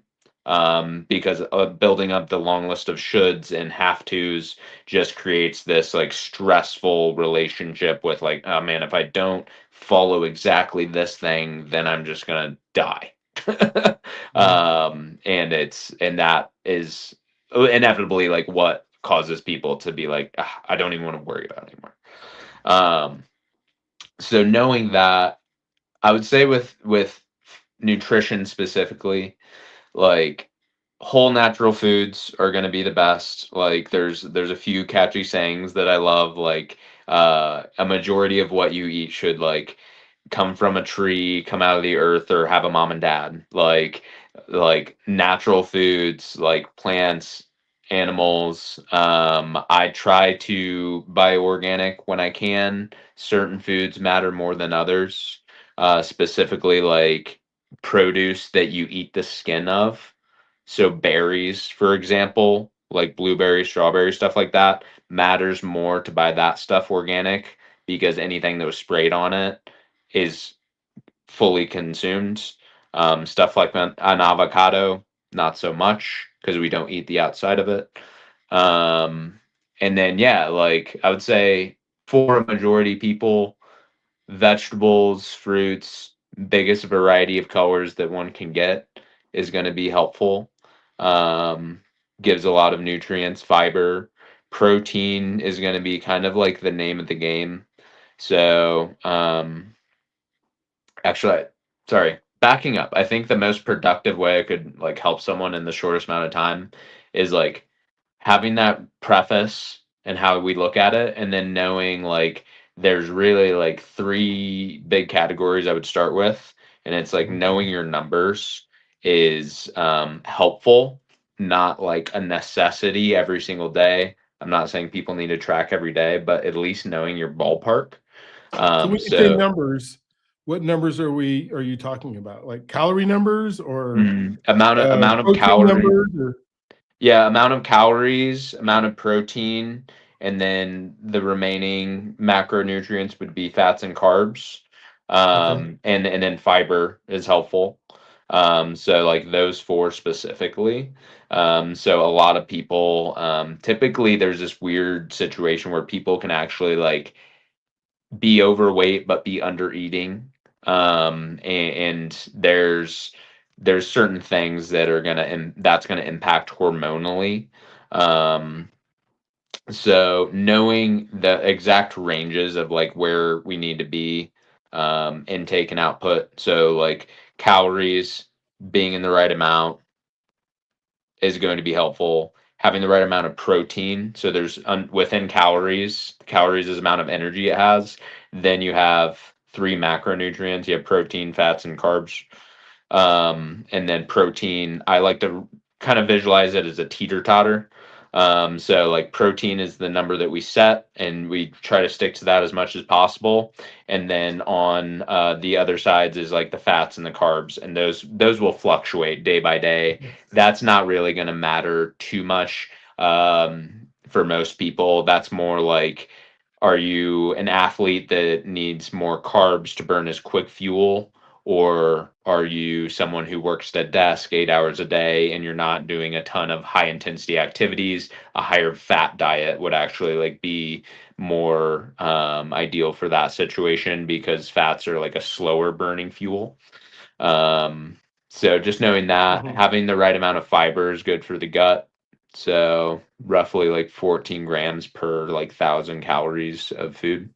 Speaker 2: because building up the long list of shoulds and have tos just creates this like stressful relationship with like, oh man, if I don't follow exactly this thing, then I'm just gonna die.
Speaker 1: Mhm.
Speaker 2: And that is inevitably like what causes people to be like, "Ah, I don't even want to worry about it anymore." Um, so knowing that, I would say with nutrition specifically, like whole natural foods are going to be the best. Like there's a few catchy sayings that I love, like a majority of what you eat should like come from a tree, come out of the earth, or have a mom and dad. Like natural foods, like plants, animals. I try to buy organic when I can. Certain foods matter more than others. Specifically like produce that you eat the skin of. So berries, for example, like blueberries, strawberries, stuff like that, matters more to buy that stuff organic because anything that was sprayed on it is fully consumed. Stuff like an avocado, not so much because we don't eat the outside of it. Um, and then yeah, like I would say for a majority people, vegetables, fruits, biggest variety of colors that one can get is going to be helpful. Um, Gives a lot of nutrients, fiber, protein is going to be kind of like the name of the game. So, actually, sorry, backing up. I think the most productive way I could like help someone in the shortest amount of time is like having that preface and how we look at it, and then knowing like there's really like three big categories I would start with, and it's like knowing your numbers is helpful, not like a necessity every single day. I'm not saying people need to track every day, but at least knowing your ballpark.
Speaker 1: So when you say
Speaker 2: So
Speaker 1: numbers, what numbers are you talking about? Like calorie numbers or
Speaker 2: amount of
Speaker 1: protein
Speaker 2: calorie.
Speaker 1: numbers or
Speaker 2: Yeah, amount of calories, amount of protein, and then the remaining macronutrients would be fats and carbs.
Speaker 1: okay.
Speaker 2: And then fiber is helpful. So like those four specifically. So a lot of people, typically there's this weird situation where people can actually like be overweight but be under eating. And there's certain things that are that's gonna impact hormonally. Um, so knowing the exact ranges of like where we need to be, intake and output. So like calories being in the right amount is going to be helpful. Having the right amount of protein. So there's within calories is the amount of energy it has. Then you have three macronutrients. You have protein, fats, and carbs. And then protein, I like to kind of visualize it as a teeter totter. So like protein is the number that we set, and we try to stick to that as much as possible. And then on the other sides is like the fats and the carbs, and those will fluctuate day by day. That's not really going to matter too much for most people. That's more like, are you an athlete that needs more carbs to burn as quick fuel? Or are you someone who works at a desk 8 hours a day and you're not doing a ton of high intensity activities? A higher fat diet would actually like be more ideal for that situation because fats are like a slower burning fuel. Um, so just knowing that
Speaker 1: Mhm.
Speaker 2: having the right amount of fiber is good for the gut. So roughly like 14 grams per like 1,000 calories of food.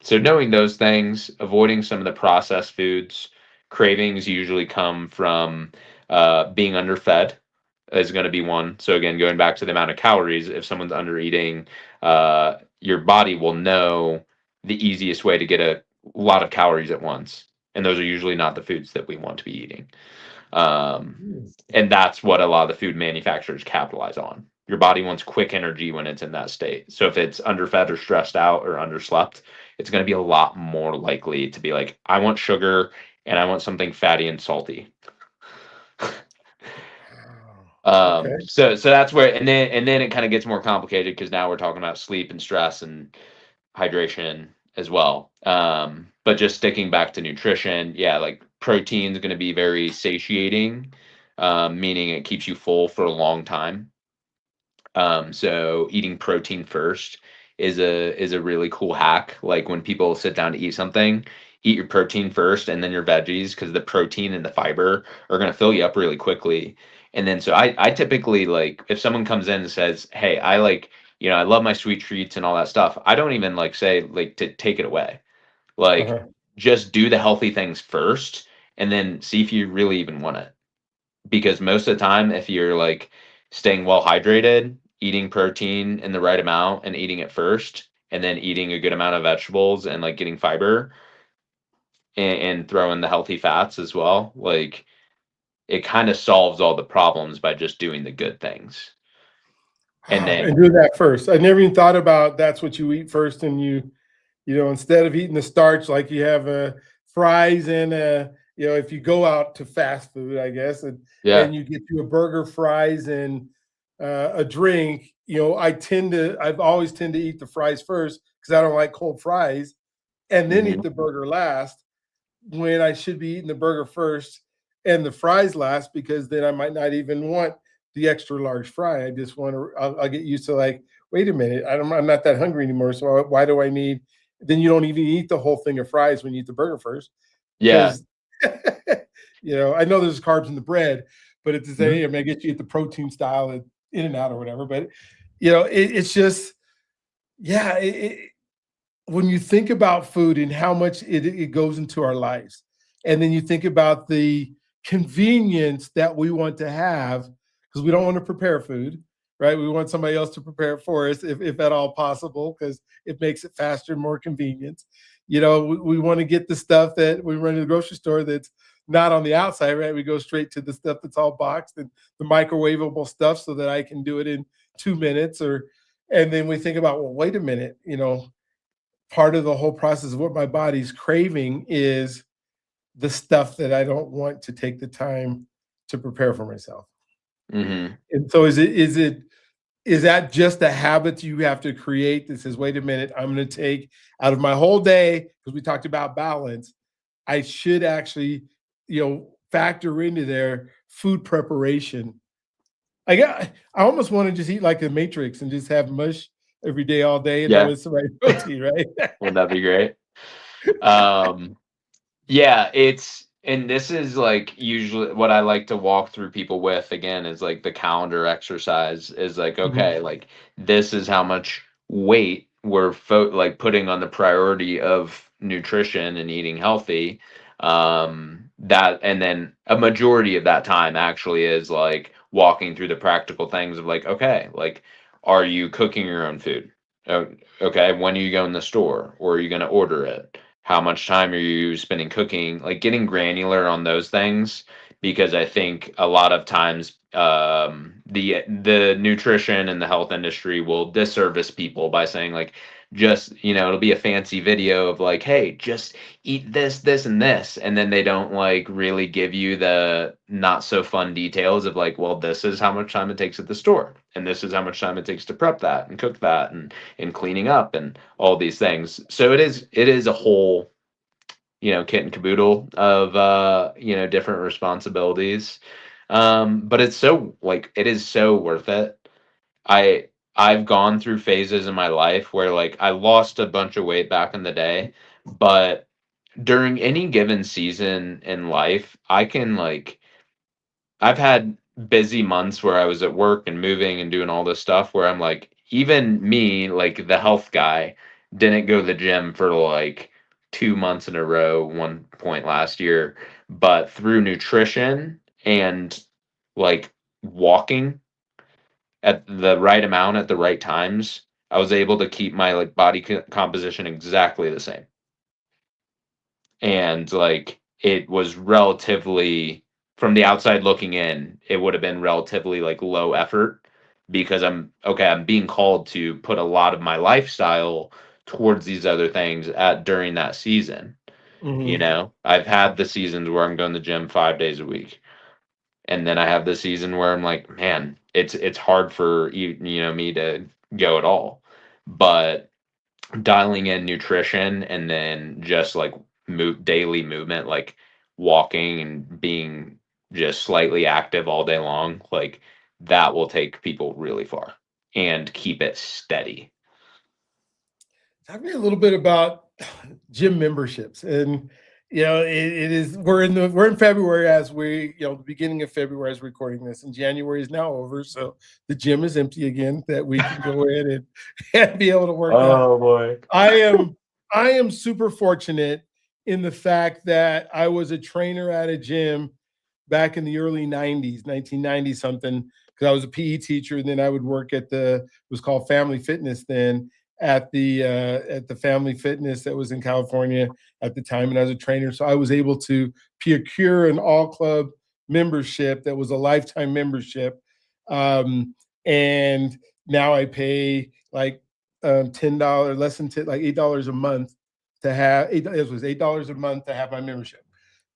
Speaker 2: So knowing those things, avoiding some of the processed foods, cravings usually come from being underfed is going to be one. So again, going back to the amount of calories, if someone's under eating, your body will know the easiest way to get a lot of calories at once, and those are usually not the foods that we want to be eating. Um, and that's what a lot of the food manufacturers capitalize on. Your body wants quick energy when it's in that state. So if it's underfed or stressed out or underslept, it's going to be a lot more likely to be like, I want sugar and I want something fatty and salty.
Speaker 1: Okay.
Speaker 2: So that's where, and then it kind of gets more complicated because now we're talking about sleep and stress and hydration as well. But just sticking back to nutrition, yeah, like protein is going to be very satiating, meaning it keeps you full for a long time. So eating protein first is a really cool hack. Like when people sit down to eat something, eat your protein first and then your veggies because the protein and the fiber are going to fill you up really quickly. And then so I typically like if someone comes in and says, "Hey, I like, I love my sweet treats and all that stuff." I don't even like say like to take it away. Like
Speaker 1: Uh-huh.
Speaker 2: just do the healthy things first and then see if you really even want it. Because most of the time if you're like staying well hydrated, eating protein in the right amount and eating it first and then eating a good amount of vegetables and like getting fiber and throw in the healthy fats as well, like it kind of solves all the problems by just doing the good things. And
Speaker 1: And
Speaker 2: then
Speaker 1: do that first. I never even thought about that's what you eat first, and instead of eating the starch, like you have fries and if you go out to fast food, I guess,
Speaker 2: yeah.
Speaker 1: and you get you a burger, fries, and a drink. I've always tend to eat the fries first because I don't like cold fries, and then eat
Speaker 2: Mhm.
Speaker 1: the burger last when I should be eating the burger first and the fries last because then I might not even want the extra large fry. I just want to. I'll get used to like, wait a minute, I'm not that hungry anymore. So why do I need? Then you don't even eat the whole thing of fries when you eat the burger first
Speaker 2: Yeah.
Speaker 1: because I know there's carbs in the bread, but it's the
Speaker 2: Mhm.
Speaker 1: same. I guess you get the protein style at In and Out or whatever. But it's just yeah. When you think about food and how much it goes into our lives, and then you think about the convenience that we want to have because we don't want to prepare food, right? We want somebody else to prepare it for us if at all possible because it makes it faster and more convenient. We want to get the stuff that we run to the grocery store that's not on the outside, right? We go straight to the stuff that's all boxed and the microwavable stuff so that I can do it in 2 minutes or and then we think about, well, wait a minute, part of the whole process of what my body's craving is the stuff that I don't want to take the time to prepare for myself.
Speaker 2: Mhm.
Speaker 1: And so is that just a habit you have to create that says, wait a minute, I'm going to take out of my whole day, because we talked about balance, I should actually, factor into their food preparation. I almost want to just eat like the Matrix and just have mush every day, all day, and know
Speaker 2: Yeah.
Speaker 1: it's the right protein, right?
Speaker 2: Wouldn't that be great? Um Yeah, and this is like usually what I like to walk through people with again is like the calendar exercise is like,
Speaker 1: Mhm.
Speaker 2: okay, like this is how much weight we're like putting on the priority of nutrition and eating healthy. That and then a majority of that time actually is like walking through the practical things of like, okay, like are you cooking your own food? Oh, okay, when are you going to the store or are you going to order it? How much time are you spending cooking, like getting granular on those things, because I think a lot of times the nutrition and the health industry will disservice people by saying like just it'll be a fancy video of like, hey, just eat this and this, and then they don't like really give you the not so fun details of like, well, this is how much time it takes at the store and this is how much time it takes to prep that and cook that and cleaning up and all these things. So it is a whole, kit and caboodle of different responsibilities. But it's so like it is so worth it. I've gone through phases in my life where like I lost a bunch of weight back in the day, but during any given season in life, I can like I've had busy months where I was at work and moving and doing all this stuff where I'm like, even me, like the health guy, didn't go to the gym for like 2 months in a row, one point last year. But through nutrition and like walking at the right amount at the right times, I was able to keep my like body composition exactly the same. And like it was relatively, from the outside looking in, it would have been relatively like low effort because I'm being called to put a lot of my lifestyle towards these other things at during that season.
Speaker 1: Mhm.
Speaker 2: I've had the seasons where I'm going to the gym 5 days a week, and then I have the season where I'm like, man, it's hard for me to go at all. But dialing in nutrition and then just like daily movement, like walking and being just slightly active all day long, like that will take people really far and keep it steady.
Speaker 1: Talk to me a little bit about gym memberships and it is. We're in February as the beginning of February as recording this, and January is now over, so the gym is empty again. That we can go in and be able to work out.
Speaker 2: Oh boy.
Speaker 1: I am I am super fortunate in the fact that I was a trainer at a gym back in the early 90s, 1990 something, because I was a PE teacher, and then I would work at it was called Family Fitness then, at the Family Fitness that was in California at the time, and I was a trainer. So I was able to procure an all club membership that was a lifetime membership. And now I pay like $10, less than 10, like $8 a month to have it was $8 a month to have my membership.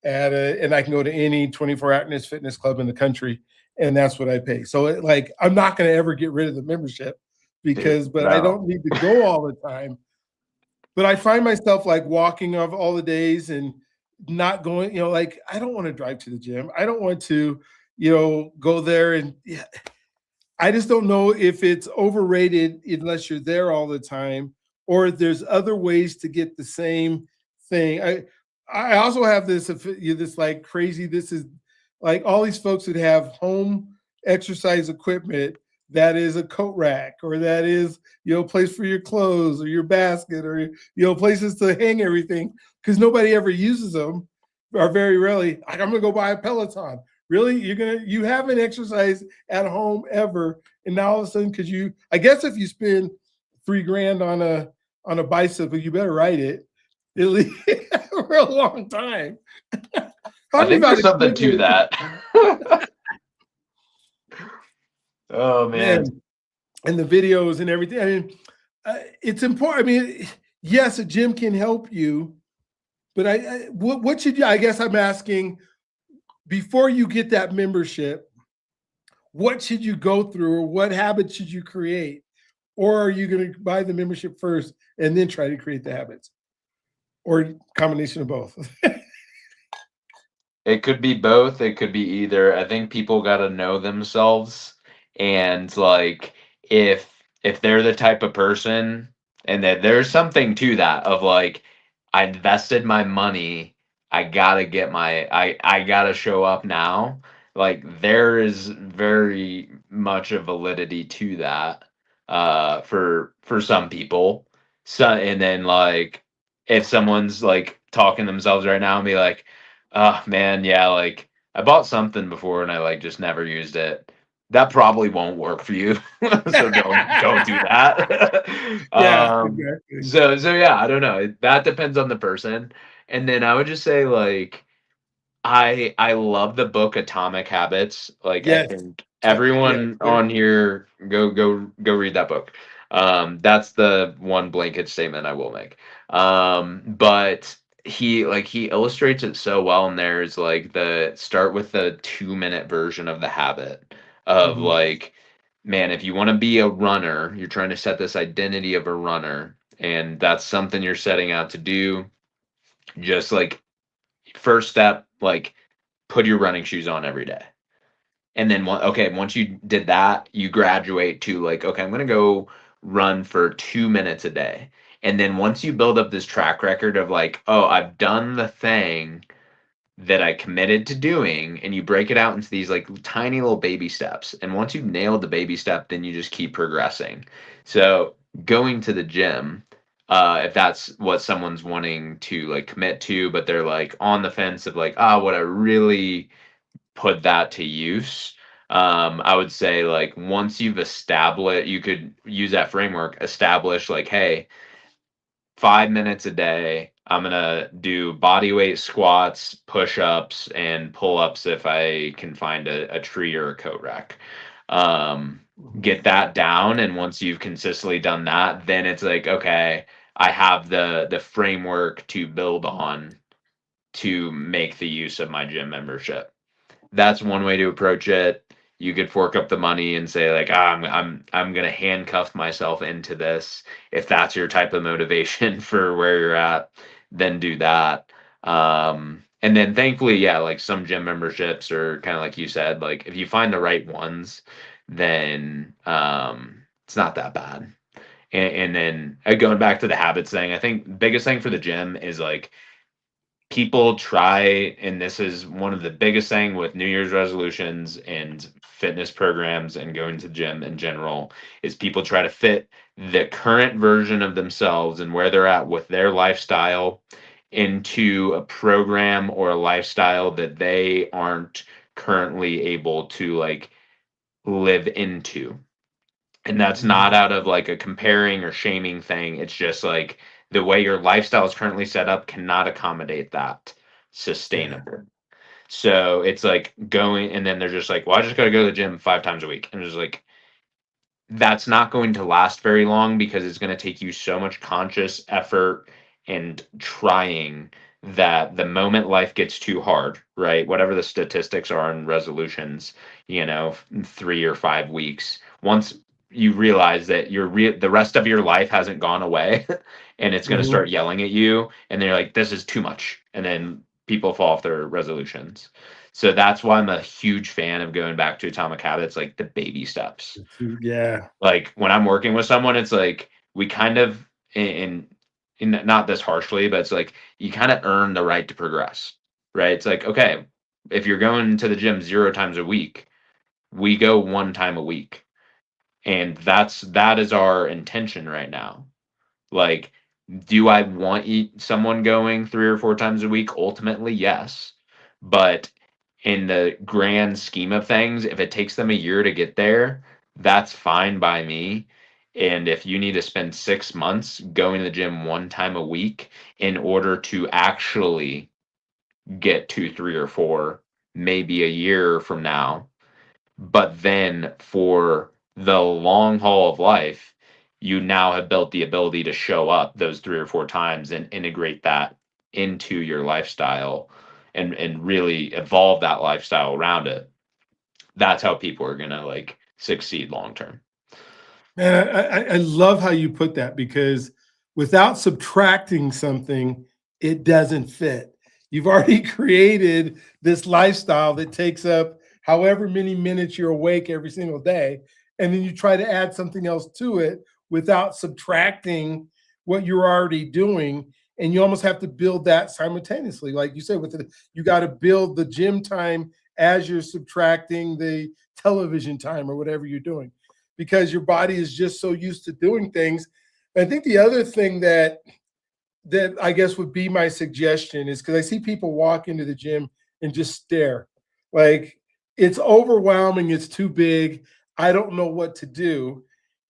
Speaker 1: And I can go to any 24 Hour Fitness club in the country, and that's what I pay. So like I'm not going to ever get rid of the membership
Speaker 2: Dude,
Speaker 1: but I
Speaker 2: no.
Speaker 1: don't need to go all the time. But I find myself like walking off all the days and not going, like I don't want to drive to the gym. I don't want to, go there and yeah, I just don't know if it's overrated unless you're there all the time, or if there's other ways to get the same thing. I also have this like crazy. This is like all these folks that have home exercise equipment that is a coat rack, or that is place for your clothes or your basket, or places to hang everything, because nobody ever uses them, or very rarely. Like, I'm gonna go buy a Peloton. Really, you haven't exercised at home ever, and now all of a sudden, because I guess if you spend $3,000 on a bicycle, you better ride it at least for a long time.
Speaker 2: I
Speaker 1: Talk
Speaker 2: think
Speaker 1: about
Speaker 2: there's something to
Speaker 1: equipment,
Speaker 2: that. Oh man.
Speaker 1: man, and the videos and everything. I mean, it's important. I mean, yes, a gym can help you, but what should you? I guess I'm asking, before you get that membership, what should you go through, or what habits should you create? Or are you going to buy the membership first and then try to create the habits, or combination of both?
Speaker 2: It could be both, it could be either. I think people gotta know themselves, and, like, if they're the type of person, and that there's something to that of, like, I invested my money, I gotta show up now. Like, there is very much a validity to that, for some people. So and then, like, if someone's, like, talking themselves right now and be like, "Oh, man, yeah, like, I bought something before and I, like, just never used it." That probably won't work for you, so don't do that.
Speaker 1: Yeah, exactly.
Speaker 2: So, yeah, I don't know, that depends on the person, and then I would just say, like, I love the book Atomic Habits. Like, I
Speaker 1: Yes.
Speaker 2: think
Speaker 1: Yes.
Speaker 2: everyone on here go read that book. That's the one blanket statement I will make. But he illustrates it so well, and there's like the start with the 2-minute version of the habit of
Speaker 1: Mhm.
Speaker 2: like, man, if you want to be a runner, you're trying to set this identity of a runner, and that's something you're setting out to do. Just like first step, like put your running shoes on every day. And then once you did that, you graduate to like, okay, I'm gonna go run for 2 minutes a day. And then once you build up this track record of like, oh, I've done the thing that I committed to doing, and you break it out into these like tiny little baby steps. And once you've nailed the baby step, then you just keep progressing. So going to the gym, if that's what someone's wanting to like commit to, but they're like on the fence of like, ah, would I really put that to use? I would say like once you've established, you could use that framework, establish like, hey, 5 minutes a day. I'm gonna do body weight squats, push ups, and pull ups if I can find a tree or a coat rack. Um,
Speaker 1: Mhm.
Speaker 2: get that down, and once you've consistently done that, then it's like, okay, I have the framework to build on to make the use of my gym membership. That's one way to approach it. You could fork up the money and say like, ah, I'm gonna handcuff myself into this. If that's your type of motivation for where you're at, then do that. And then thankfully, yeah, like some gym memberships are kind of like you said, like if you find the right ones, then it's not that bad. And then going back to the habits thing, I think the biggest thing for the gym is like people try, and this is one of the biggest thing with New Year's resolutions and fitness programs and going to the gym in general, is people try to fit the current version of themselves and where they're at with their lifestyle into a program or a lifestyle that they aren't currently able to like live into. And that's not
Speaker 1: Mhm.
Speaker 2: out of like a comparing or shaming thing. It's just like the way your lifestyle is currently set up cannot accommodate that
Speaker 1: Yeah.
Speaker 2: sustainable. So it's like going, and then they're just like, well, I just got to go to the gym 5 times a week. And it's like, that's not going to last very long because it's going to take you so much conscious effort and trying that the moment life gets too hard, right? Whatever the statistics are in resolutions, 3 or 5 weeks, once you realize that the rest of your life hasn't gone away and it's going to
Speaker 1: Mhm.
Speaker 2: start yelling at you and they're like, this is too much. And then people fall off their resolutions. So that's why I'm a huge fan of going back to Atomic Habits, like the baby steps.
Speaker 1: Yeah.
Speaker 2: Like when I'm working with someone, it's like we kind of in not this harshly, but it's like you kind of earn the right to progress, right? It's like, okay, if you're going to the gym 0 times a week, we go 1 time a week. And that is our intention right now. Like, do I want someone going 3 or 4 times a week? Ultimately, yes. But in the grand scheme of things, if it takes them a year to get there, that's fine by me. And if you need to spend 6 months going to the gym 1 time a week in order to actually get to 3 or 4, maybe a year from now, but then for the long haul of life, you now have built the ability to show up those 3 or 4 times and integrate that into your lifestyle and really evolve that lifestyle around it. That's how people are gonna like succeed long term.
Speaker 1: Man, I love how you put that because without subtracting something, it doesn't fit. You've already created this lifestyle that takes up however many minutes you're awake every single day. And then you try to add something else to it without subtracting what you're already doing. And you almost have to build that simultaneously. Like you said, you got to build the gym time as you're subtracting the television time or whatever you're doing because your body is just so used to doing things. I think the other thing that I guess would be my suggestion is because I see people walk into the gym and just stare. Like it's overwhelming, it's too big. I don't know what to do.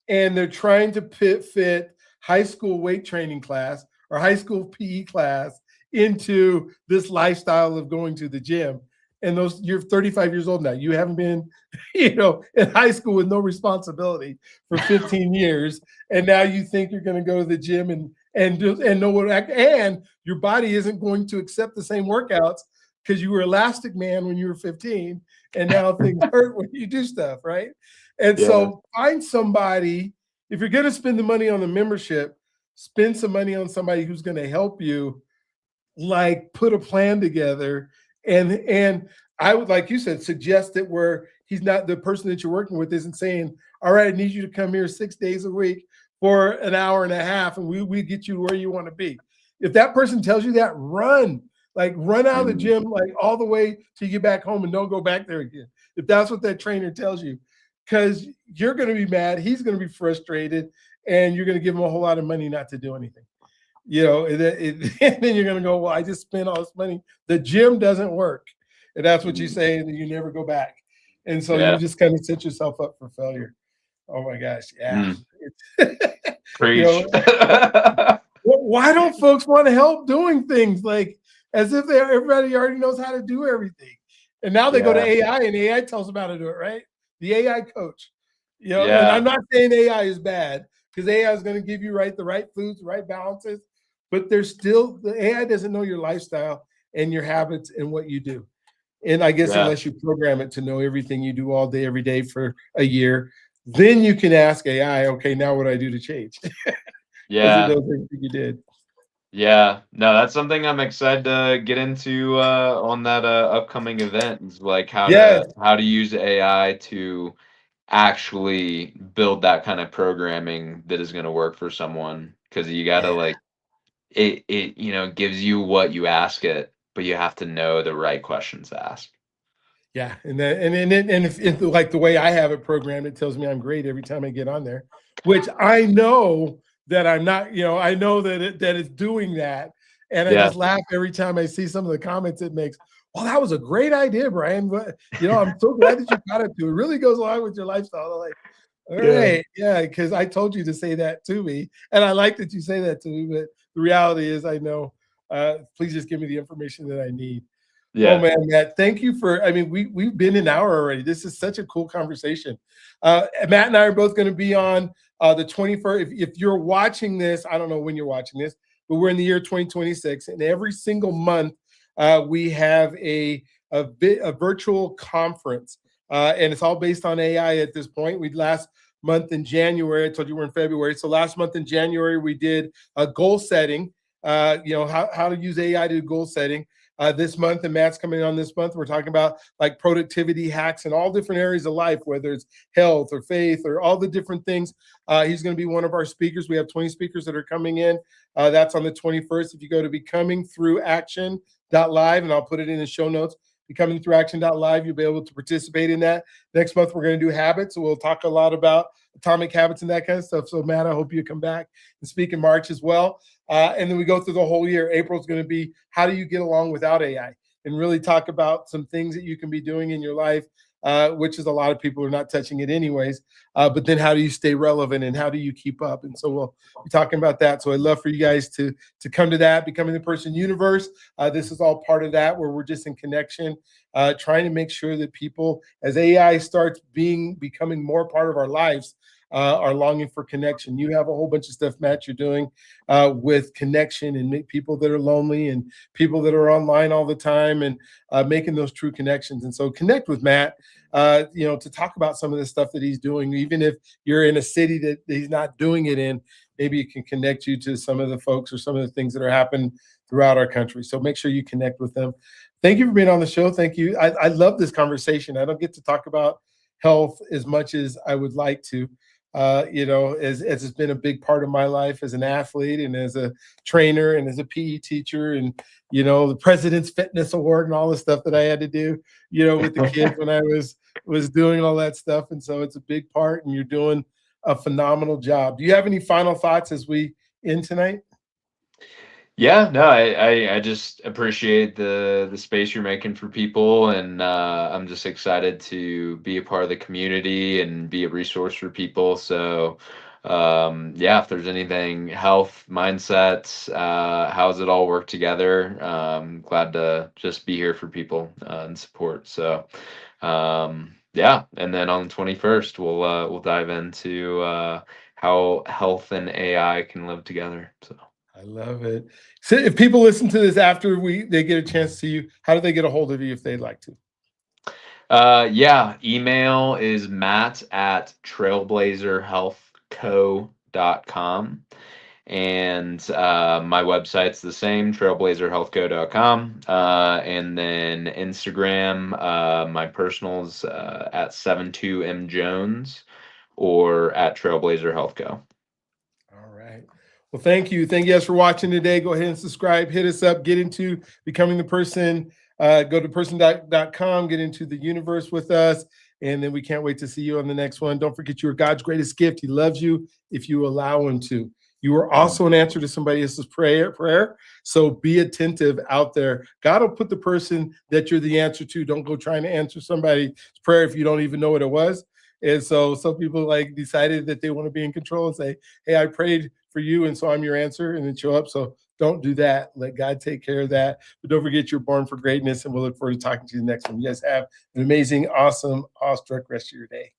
Speaker 1: And they're trying to fit high school weight training class or high school PE class into this lifestyle of going to the gym. And those you're 35 years old now. You haven't been, in high school with no responsibility for 15 years, and now you think you're going to go to the gym and know what and your body isn't going to accept the same workouts because you were elastic man when you were 15 and now things hurt when you do stuff, right? And
Speaker 2: Yeah.
Speaker 1: so find somebody, if you're going to spend the money on the membership, spend some money on somebody who's going to help you like put a plan together and I would, like you said, suggest it where he's not, the person that you're working with isn't saying, all right, I need you to come here 6 days a week for an hour and a half and we get you where you want to be. If that person tells you that, run out of the
Speaker 2: Mhm.
Speaker 1: gym like all the way till you get back home and don't go back there again. If that's what that trainer tells you, because you're going to be mad, he's going to be frustrated, and you're going to give him a whole lot of money not to do anything. And then you're going to go, well, I just spent all this money. The gym doesn't work. And that's what you
Speaker 2: Mhm.
Speaker 1: say, and you never go back. And so you
Speaker 2: Yeah.
Speaker 1: just kind of set yourself up for failure. Oh my gosh. Yeah.
Speaker 2: Mm.
Speaker 1: It's, you
Speaker 2: Preach.
Speaker 1: know, why don't folks want to help doing things like as if everybody already knows how to do everything? And now they go to
Speaker 2: Yeah.
Speaker 1: AI and AI tells them how to do it, right? The AI coach. And I'm
Speaker 2: Yeah.
Speaker 1: not saying AI is bad because AI is going to give you the right foods, the right balances, but there's still the AI doesn't know your lifestyle and your habits and what you do. And I guess
Speaker 2: Yeah.
Speaker 1: unless you program it to know everything you do all day, every day for a year, then you can ask AI, okay, now what do I do to change? Because it
Speaker 2: Yeah.
Speaker 1: knows everything you did.
Speaker 2: Yeah, no, that's something I'm excited to get into on that upcoming event. Is like
Speaker 1: Yes.
Speaker 2: how to use AI to actually build that kind of programming that is going to work for someone. Because you got to
Speaker 1: Yeah.
Speaker 2: like it gives you what you ask it, but you have to know the right questions to ask.
Speaker 1: Yeah, and if like the way I have it programmed, it tells me I'm great every time I get on there, which I know that I'm not. I know that it's doing that, and I
Speaker 2: Yeah,
Speaker 1: just laugh every time I see some of the comments it makes. Well, that was a great idea, Brian. But I'm so glad that you got it to. It really goes along with your lifestyle. I'm like, all
Speaker 2: yeah,
Speaker 1: right, yeah, because I told you to say that to me, and I like that you say that to me. But the reality is, I know. Please just give me the information that I need. Oh
Speaker 2: yeah.
Speaker 1: man, Matt, thank you for. I mean, we've been an hour already. This is such a cool conversation. Matt and I are both going to be on the 21st. If you're watching this, I don't know when you're watching this, but we're in the year 2026, and every single month we have a virtual conference, and it's all based on AI at this point. We last month in January. I told you we're in February, so last month in January we did a goal setting. How to use AI to do goal setting this month, and Matt's coming on this month. We're talking about like productivity hacks in all different areas of life, whether it's health or faith or all the different things. He's going to be one of our speakers. We have 20 speakers that are coming in. That's on the 21st. If you go to becomingthroughaction.live, and I'll put it in the show notes, becomingthroughaction.live, you'll be able to participate in that. Next month, we're going to do habits. So we'll talk a lot about atomic habits and that kind of stuff. So, Matt, I hope you come back and speak in March as well. And then we go through the whole year. April's going to be how do you get along without AI, and really talk about some things that you can be doing in your life, which is a lot of people are not touching it anyways. But then how do you stay relevant and how do you keep up? And so we'll be talking about that. So I'd love for you guys to come to that, Becoming the Person Universe. This is all part of that, where we're just in connection, trying to make sure that people, as AI starts becoming more part of our lives, are longing for connection. You have a whole bunch of stuff, Matt, you're doing with connection and people that are lonely and people that are online all the time, and making those true connections. And so connect with Matt, to talk about some of the stuff that he's doing. Even if you're in a city that he's not doing it in, maybe it can connect you to some of the folks or some of the things that are happening throughout our country. So make sure you connect with them. Thank you for being on the show. Thank you. I love this conversation. I don't get to talk about health as much as I would like to. As it's been a big part of my life as an athlete and as a trainer and as a PE teacher, and the President's Fitness Award and all the stuff that I had to do, with the kids when I was doing all that stuff. And so it's a big part, and you're doing a phenomenal job. Do you have any final thoughts as we end tonight?
Speaker 2: Yeah, no, I just appreciate the space you're making for people, and I'm just excited to be a part of the community and be a resource for people. So, yeah, if there's anything health, mindsets, how does it all work together? Glad to just be here for people and support. So, yeah, and then on the 21st, we'll dive into how health and AI can live together. So.
Speaker 1: I love it. So if people listen to this after they get a chance to see you, how do they get a hold of you if they'd like to?
Speaker 2: Yeah, email is matt@trailblazerhealthco.com. And my website's the same, trailblazerhealthco.com. And then Instagram, my personal's at 72mjones or at trailblazerhealthco.
Speaker 1: All right. Well, thank you. Thank you guys for watching today. Go ahead and subscribe, hit us up, get into Becoming the Person. Go to person.com, get into the universe with us. And then we can't wait to see you on the next one. Don't forget, you are God's greatest gift. He loves you if you allow him to. You are also an answer to somebody else's prayer. So be attentive out there. God will put the person that you're the answer to. Don't go trying to answer somebody's prayer if you don't even know what it was. And so some people decided that they want to be in control and say, hey, I prayed for you, and so I'm your answer, and then show up. So don't do that. Let God take care of that. But don't forget, you're born for greatness, and we'll look forward to talking to you next one. You guys have an amazing, awesome, awestruck rest of your day.